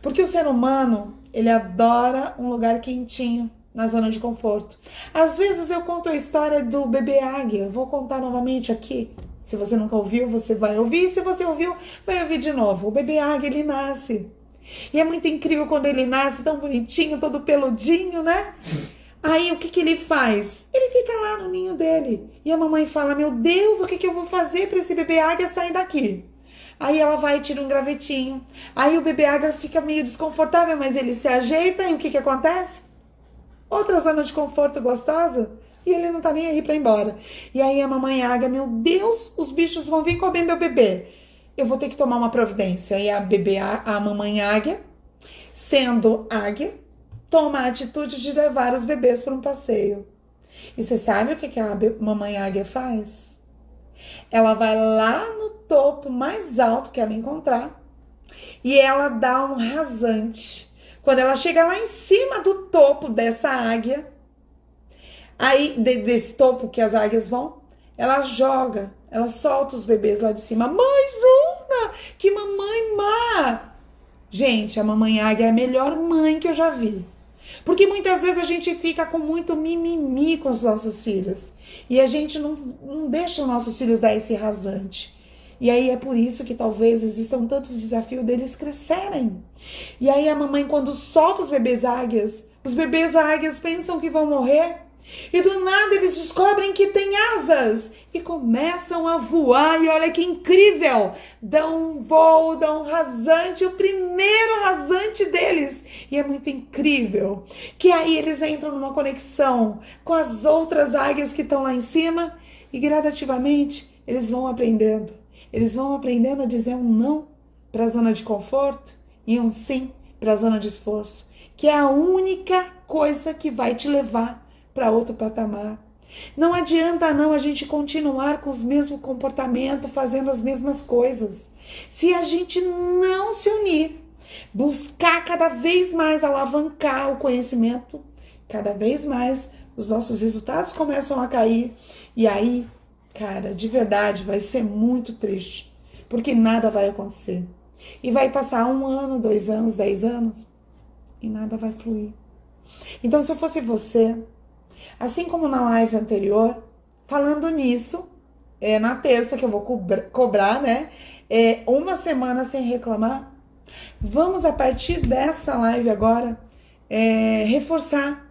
Porque o ser humano, ele adora um lugar quentinho, na zona de conforto. Às vezes eu conto a história do bebê águia, vou contar novamente aqui. Se você nunca ouviu, você vai ouvir. Se você ouviu, vai ouvir de novo. O bebê águia, ele nasce. E é muito incrível quando ele nasce, tão bonitinho, todo peludinho, né? Aí, o que ele faz? Ele fica lá no ninho dele. E a mamãe fala, meu Deus, o que eu vou fazer para esse bebê águia sair daqui? Aí ela vai e tira um gravetinho. Aí o bebê águia fica meio desconfortável, mas ele se ajeita. E o que acontece? Outra zona de conforto gostosa. E ele não tá nem aí pra ir embora. E aí a mamãe águia, meu Deus, os bichos vão vir comer meu bebê. Eu vou ter que tomar uma providência. E a mamãe águia, sendo águia, toma a atitude de levar os bebês para um passeio. E você sabe o que a mamãe águia faz? Ela vai lá no topo mais alto que ela encontrar e ela dá um rasante. Quando ela chega lá em cima do topo dessa águia, aí, desse topo que as águias vão, ela solta os bebês lá de cima. Mãe, Juna, que mamãe má! Gente, a mamãe águia é a melhor mãe que eu já vi. Porque muitas vezes a gente fica com muito mimimi com os nossos filhos. E a gente não deixa os nossos filhos dar esse rasante. E aí é por isso que talvez existam tantos desafios deles crescerem. E aí a mamãe, quando solta os bebês águias pensam que vão morrer. E do nada eles descobrem que tem asas e começam a voar. E olha que incrível! Dão um voo, dão um rasante, o primeiro rasante deles. E é muito incrível que aí eles entram numa conexão com as outras águias que estão lá em cima e gradativamente eles vão aprendendo. Eles vão aprendendo a dizer um não para a zona de conforto e um sim para a zona de esforço, que é a única coisa que vai te levar para outro patamar. Não adianta não a gente continuar com os mesmos comportamentos, fazendo as mesmas coisas. Se a gente não se unir, buscar cada vez mais alavancar o conhecimento, cada vez mais os nossos resultados começam a cair. E aí, cara, de verdade vai ser muito triste, porque nada vai acontecer. E vai passar 1 ano, 2 anos, 10 anos e nada vai fluir. Então, se eu fosse você, assim como na live anterior, falando nisso, na terça que eu vou cobrar, né? 1 semana sem reclamar. Vamos, a partir dessa live agora, reforçar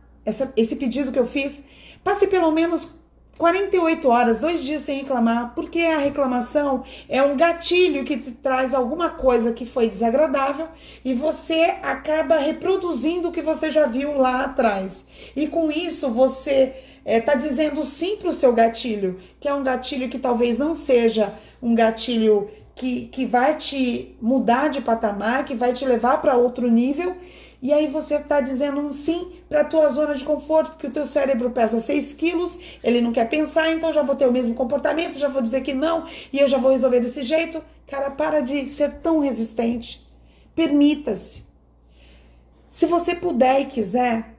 esse pedido que eu fiz. Passe pelo menos 48 horas, 2 dias sem reclamar, porque a reclamação é um gatilho que te traz alguma coisa que foi desagradável e você acaba reproduzindo o que você já viu lá atrás. E com isso você está dizendo sim para o seu gatilho, que é um gatilho que talvez não seja um gatilho que vai te mudar de patamar, que vai te levar para outro nível. E aí você está dizendo um sim para a tua zona de conforto, porque o teu cérebro pesa 6 quilos, ele não quer pensar, então já vou ter o mesmo comportamento, já vou dizer que não, e eu já vou resolver desse jeito. Cara, para de ser tão resistente. Permita-se. Se você puder e quiser,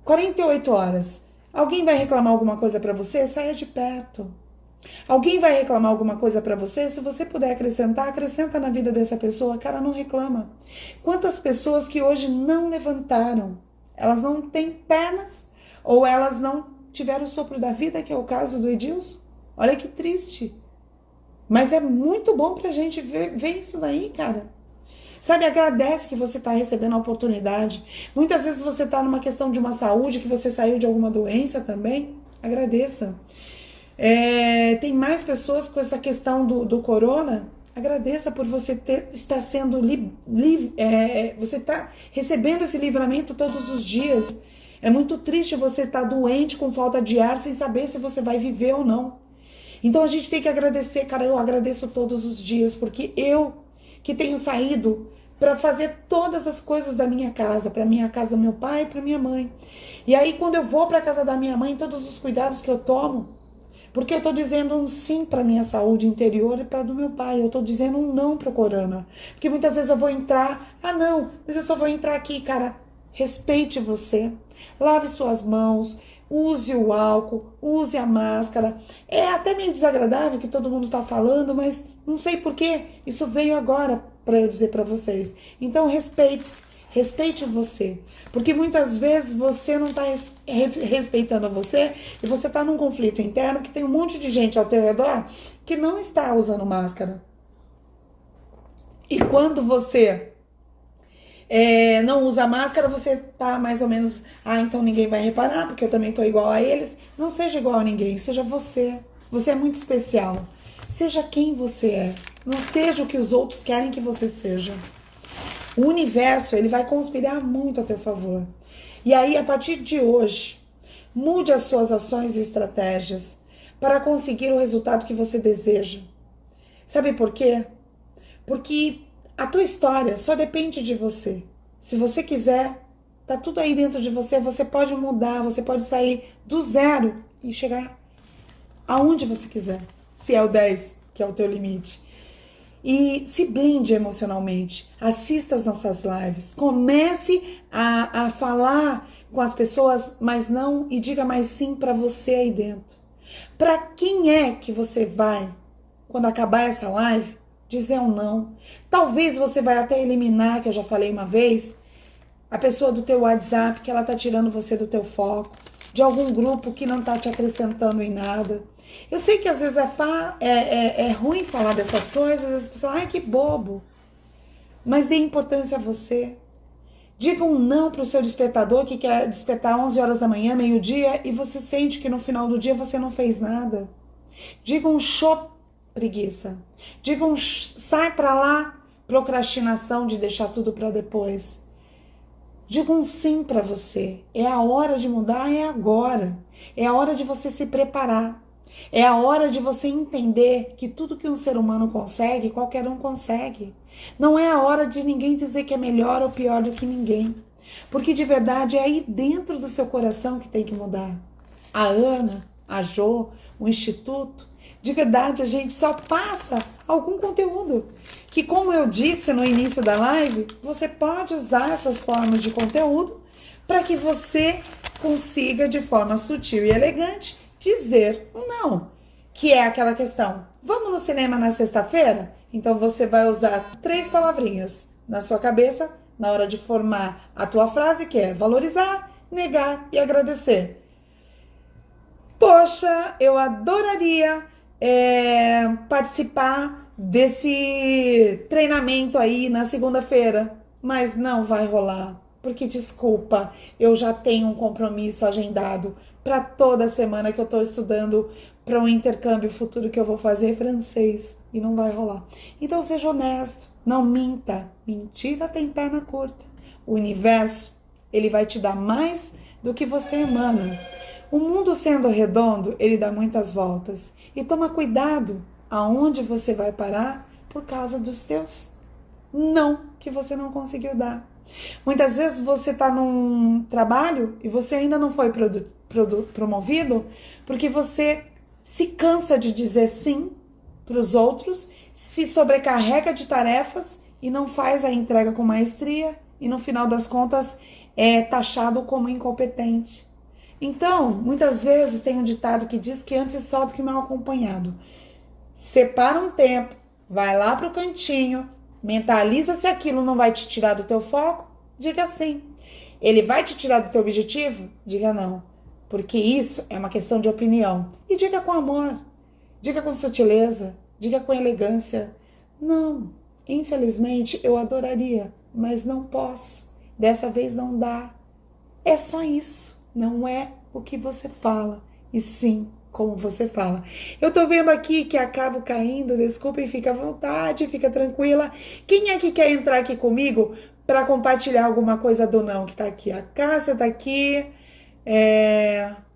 48 horas, alguém vai reclamar alguma coisa para você, saia de perto. Alguém vai reclamar alguma coisa pra você, se você puder acrescentar, acrescenta na vida dessa pessoa, cara, não reclama. Quantas pessoas que hoje não levantaram, elas não têm pernas, ou elas não tiveram o sopro da vida, que é o caso do Edilson? Olha que triste. Mas é muito bom pra gente ver isso daí, cara. Sabe, agradece que você está recebendo a oportunidade. Muitas vezes você está numa questão de uma saúde, que você saiu de alguma doença também, agradeça. Tem mais pessoas com essa questão do corona. Agradeça por você estar sendo você está recebendo esse livramento todos os dias. É muito triste você estar doente com falta de ar sem saber se você vai viver ou não. Então a gente tem que agradecer, cara. Eu agradeço todos os dias, porque eu que tenho saído para fazer todas as coisas da minha casa, para minha casa do meu pai e para minha mãe. E aí quando eu vou para a casa da minha mãe, todos os cuidados que eu tomo, porque eu tô dizendo um sim para minha saúde interior e para do meu pai. Eu tô dizendo um não pro corona. Porque muitas vezes eu vou entrar, não, mas eu só vou entrar aqui, cara. Respeite você. Lave suas mãos, use o álcool, use a máscara. É até meio desagradável que todo mundo tá falando, mas não sei por que isso veio agora para eu dizer para vocês. Então respeite-se. Respeite você, porque muitas vezes você não está respeitando você e você está num conflito interno que tem um monte de gente ao teu redor que não está usando máscara. E quando você não usa máscara, você tá mais ou menos, então ninguém vai reparar, porque eu também tô igual a eles. Não seja igual a ninguém, seja você. Você é muito especial. Seja quem você é. Não seja o que os outros querem que você seja. O universo, ele vai conspirar muito a teu favor. E aí, a partir de hoje, mude as suas ações e estratégias para conseguir o resultado que você deseja. Sabe por quê? Porque a tua história só depende de você. Se você quiser, tá tudo aí dentro de você. Você pode mudar, você pode sair do 0 e chegar aonde você quiser. Se é o 10, que é o teu limite. E se blinde emocionalmente, assista as nossas lives, comece a falar com as pessoas, mas não, e diga mais sim para você aí dentro. Para quem é que você vai, quando acabar essa live, dizer um não? Talvez você vai até eliminar, que eu já falei uma vez, a pessoa do teu WhatsApp, que ela tá tirando você do teu foco, de algum grupo que não tá te acrescentando em nada. Eu sei que às vezes é ruim falar dessas coisas, as pessoas, que bobo. Mas dê importância a você. Diga um não para o seu despertador que quer despertar 11 horas da manhã, meio-dia, e você sente que no final do dia você não fez nada. Diga um show, preguiça. Diga um sai para lá, procrastinação de deixar tudo para depois. Diga um sim para você. É a hora de mudar, é agora. É a hora de você se preparar. É a hora de você entender que tudo que um ser humano consegue, qualquer um consegue. Não é a hora de ninguém dizer que é melhor ou pior do que ninguém. Porque de verdade é aí dentro do seu coração que tem que mudar. A Ana, a Jo, o Instituto, de verdade a gente só passa algum conteúdo. Que como eu disse no início da live, você pode usar essas formas de conteúdo para que você consiga de forma sutil e elegante dizer um não, que é aquela questão, vamos no cinema na sexta-feira? Então você vai usar 3 palavrinhas na sua cabeça na hora de formar a tua frase, que é valorizar, negar e agradecer. Poxa, eu adoraria participar desse treinamento aí na segunda-feira, mas não vai rolar. Porque, desculpa, eu já tenho um compromisso agendado para toda semana que eu estou estudando para um intercâmbio futuro que eu vou fazer francês e não vai rolar. Então, seja honesto, não minta. Mentira tem perna curta. O universo, ele vai te dar mais do que você emana. O mundo sendo redondo, ele dá muitas voltas. E toma cuidado aonde você vai parar por causa dos teus não que você não conseguiu dar. Muitas vezes você está num trabalho e você ainda não foi promovido porque você se cansa de dizer sim para os outros, se sobrecarrega de tarefas e não faz a entrega com maestria e no final das contas é taxado como incompetente. Então, muitas vezes tem um ditado que diz que antes só do que mal acompanhado. Separa um tempo, vai lá para o cantinho, mentaliza se aquilo não vai te tirar do teu foco, diga sim. Ele vai te tirar do teu objetivo? Diga não. Porque isso é uma questão de opinião. E diga com amor, diga com sutileza, diga com elegância. Não, infelizmente eu adoraria, mas não posso. Dessa vez não dá. É só isso. Não é o que você fala, e sim como você fala. Eu tô vendo aqui que acabo caindo, desculpem, fica à vontade, fica tranquila. Quem é que quer entrar aqui comigo para compartilhar alguma coisa do não que tá aqui? A Cássia tá aqui,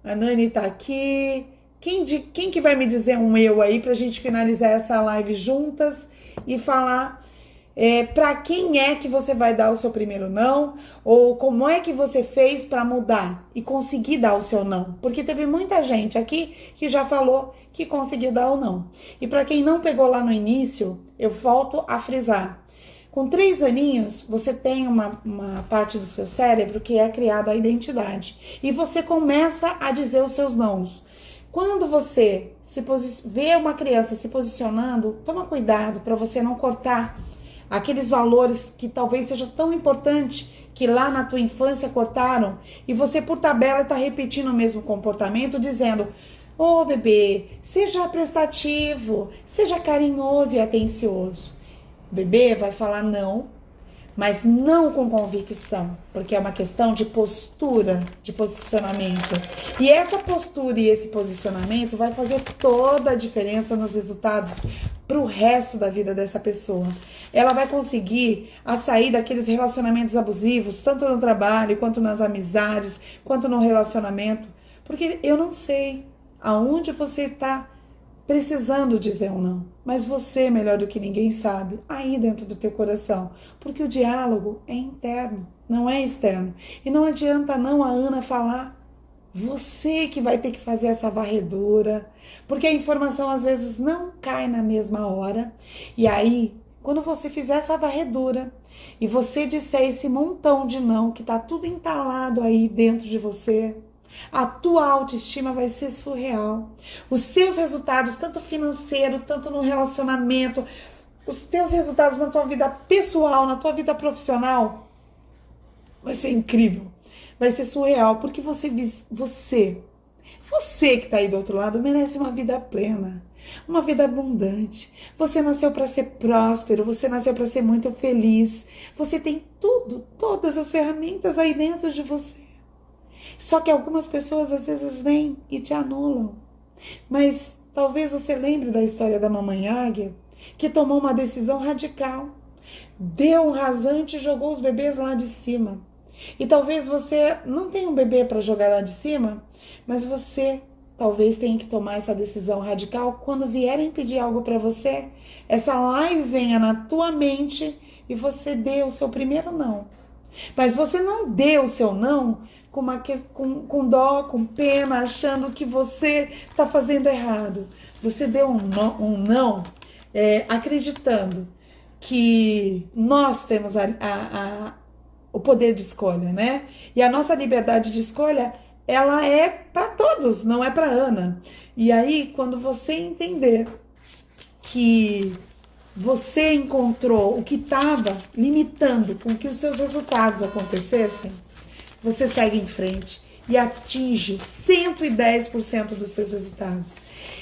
a Nani tá aqui. Quem que vai me dizer um eu aí pra gente finalizar essa live juntas e falar para quem é que você vai dar o seu primeiro não, ou como é que você fez para mudar e conseguir dar o seu não, porque teve muita gente aqui que já falou que conseguiu dar o não. E para quem não pegou lá no início, eu volto a frisar. Com 3 aninhos, você tem uma parte do seu cérebro que é criada a identidade, e você começa a dizer os seus nãos. Quando você vê uma criança se posicionando, toma cuidado para você não cortar aqueles valores que talvez seja tão importante que lá na tua infância cortaram e você por tabela está repetindo o mesmo comportamento dizendo: ô bebê, seja prestativo, seja carinhoso e atencioso. O bebê vai falar não, mas não com convicção, porque é uma questão de postura, de posicionamento. E essa postura e esse posicionamento vai fazer toda a diferença nos resultados para o resto da vida dessa pessoa. Ela vai conseguir sair daqueles relacionamentos abusivos, tanto no trabalho, quanto nas amizades, quanto no relacionamento. Porque eu não sei aonde você está precisando dizer um não, mas você, melhor do que ninguém, sabe, aí dentro do teu coração, porque o diálogo é interno, não é externo. E não adianta não a Ana falar, você que vai ter que fazer essa varredura, porque a informação às vezes não cai na mesma hora. E aí, quando você fizer essa varredura e você disser esse montão de não que tá tudo entalado aí dentro de você, a tua autoestima vai ser surreal. Os seus resultados, tanto financeiro, tanto no relacionamento, os teus resultados na tua vida pessoal, na tua vida profissional, vai ser incrível. Vai ser surreal, porque você que tá aí do outro lado merece uma vida plena. uma vida abundante. Você nasceu para ser próspero, você nasceu para ser muito feliz. Você tem tudo, todas as ferramentas aí dentro de você. Só que algumas pessoas às vezes vêm e te anulam. Mas talvez você lembre da história da mamãe águia, que tomou uma decisão radical. Deu um rasante e jogou os bebês lá de cima. E talvez você não tenha um bebê para jogar lá de cima, mas você talvez tenha que tomar essa decisão radical quando vierem pedir algo para você. Essa live venha na tua mente e você dê o seu primeiro não. Mas você não dê o seu não com dó, com pena, achando que você está fazendo errado. Você deu um não acreditando que nós temos o poder de escolha, né? E a nossa liberdade de escolha, ela é para todos, não é para Ana. E aí, quando você entender que você encontrou o que estava limitando com que os seus resultados acontecessem, você segue em frente e atinge 110% dos seus resultados.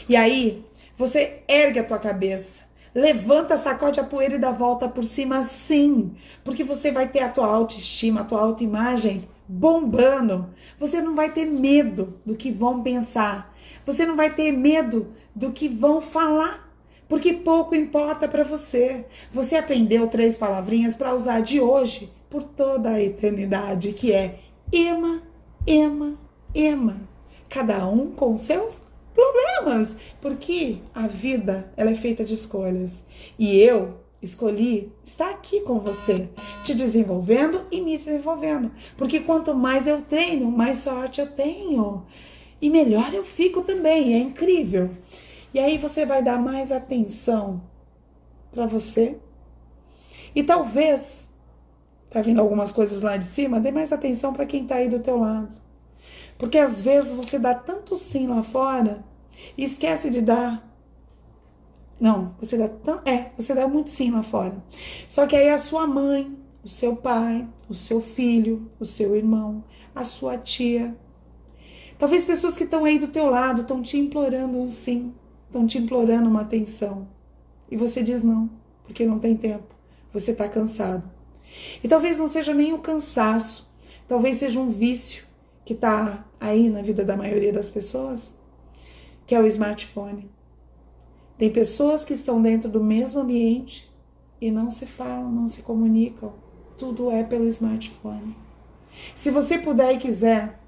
E aí, você ergue a tua cabeça, levanta, sacode a poeira e dá volta por cima, sim, porque você vai ter a tua autoestima, a tua autoimagem bombando. Você não vai ter medo do que vão pensar. Você não vai ter medo do que vão falar, porque pouco importa para você. Você aprendeu 3 palavrinhas para usar de hoje por toda a eternidade, que é ema, ema, ema. Cada um com seus problemas, porque a vida, ela é feita de escolhas. E eu escolhi estar aqui com você, te desenvolvendo e me desenvolvendo. Porque quanto mais eu treino, mais sorte eu tenho. E melhor eu fico também, é incrível. E aí você vai dar mais atenção para você. E talvez, tá vindo algumas coisas lá de cima, dê mais atenção para quem tá aí do teu lado. Porque às vezes você dá tanto sim lá fora e esquece de dar. Não, você dá muito sim lá fora. Só que aí a sua mãe, o seu pai, o seu filho, o seu irmão, a sua tia, talvez pessoas que estão aí do teu lado estão te implorando um sim, estão te implorando uma atenção. E você diz não, porque não tem tempo. Você está cansado. E talvez não seja nem um cansaço, talvez seja um vício que está aí na vida da maioria das pessoas, que é o smartphone. Tem pessoas que estão dentro do mesmo ambiente e não se falam, não se comunicam. Tudo é pelo smartphone. Se você puder e quiser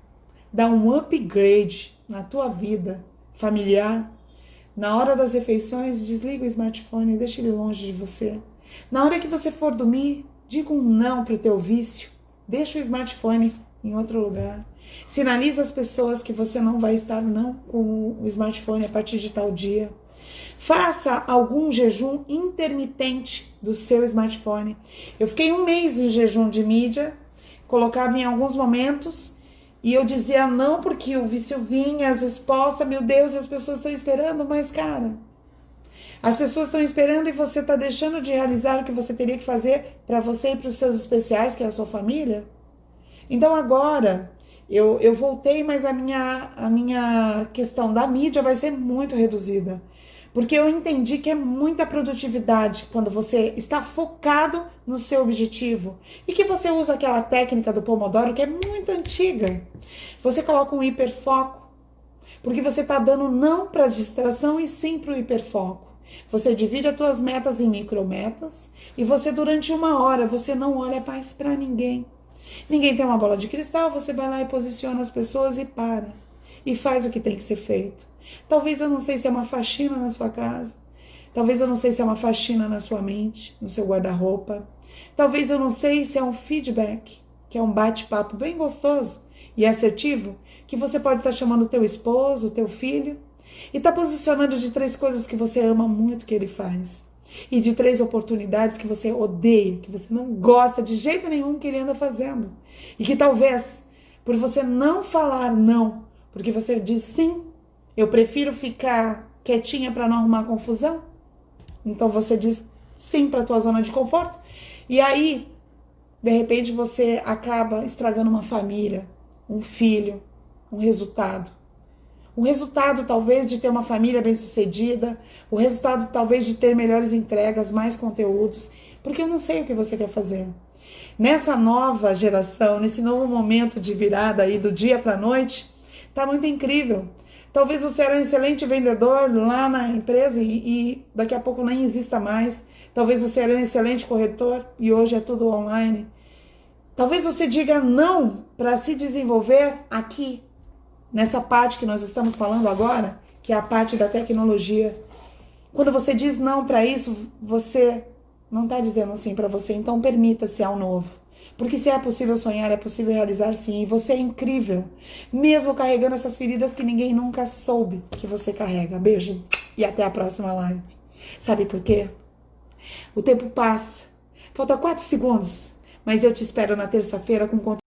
dar um upgrade na tua vida familiar, na hora das refeições, desliga o smartphone e deixa ele longe de você. Na hora que você for dormir, diga um não para o teu vício. Deixa o smartphone em outro lugar. Sinaliza as pessoas que você não vai estar não com o smartphone a partir de tal dia. Faça algum jejum intermitente do seu smartphone. Eu fiquei 1 mês em jejum de mídia, colocava em alguns momentos e eu dizia não porque o vício vinha, as respostas, meu Deus, as pessoas estão esperando, mas cara, as pessoas estão esperando e você está deixando de realizar o que você teria que fazer para você e para os seus especiais, que é a sua família. Então agora eu voltei, mas a minha questão da mídia vai ser muito reduzida. Porque eu entendi que é muita produtividade quando você está focado no seu objetivo. E que você usa aquela técnica do Pomodoro que é muito antiga. Você coloca um hiperfoco. Porque você está dando não para distração e sim para o hiperfoco. Você divide as suas metas em micrometas. E você durante 1 hora, você não olha mais para ninguém. Ninguém tem uma bola de cristal, você vai lá e posiciona as pessoas e para. E faz o que tem que ser feito. Talvez eu não sei se é uma faxina na sua casa. Talvez eu não sei se é uma faxina na sua mente, no seu guarda-roupa. Talvez eu não sei se é um feedback, que é um bate-papo bem gostoso e assertivo, que você pode estar chamando o teu esposo, o teu filho, e tá posicionando de 3 coisas que você ama muito que ele faz. E de 3 oportunidades que você odeia, que você não gosta de jeito nenhum que ele anda fazendo. E que talvez, por você não falar não, porque você diz sim, eu prefiro ficar quietinha para não arrumar confusão. Então você diz sim para a tua zona de conforto. E aí, de repente, você acaba estragando uma família, um filho, um resultado. O resultado talvez de ter uma família bem-sucedida, o resultado talvez de ter melhores entregas, mais conteúdos, porque eu não sei o que você quer fazer. Nessa nova geração, nesse novo momento de virada aí do dia para a noite, tá muito incrível. Talvez você era um excelente vendedor lá na empresa e daqui a pouco nem exista mais. Talvez você era um excelente corretor e hoje é tudo online. Talvez você diga não para se desenvolver aqui, nessa parte que nós estamos falando agora, que é a parte da tecnologia. Quando você diz não para isso, você não está dizendo sim para você, então permita-se ao novo. Porque se é possível sonhar, é possível realizar sim. E você é incrível, mesmo carregando essas feridas que ninguém nunca soube que você carrega. Beijo e até a próxima live. Sabe por quê? O tempo passa. Falta 4 segundos, mas eu te espero na terça-feira com conteúdo.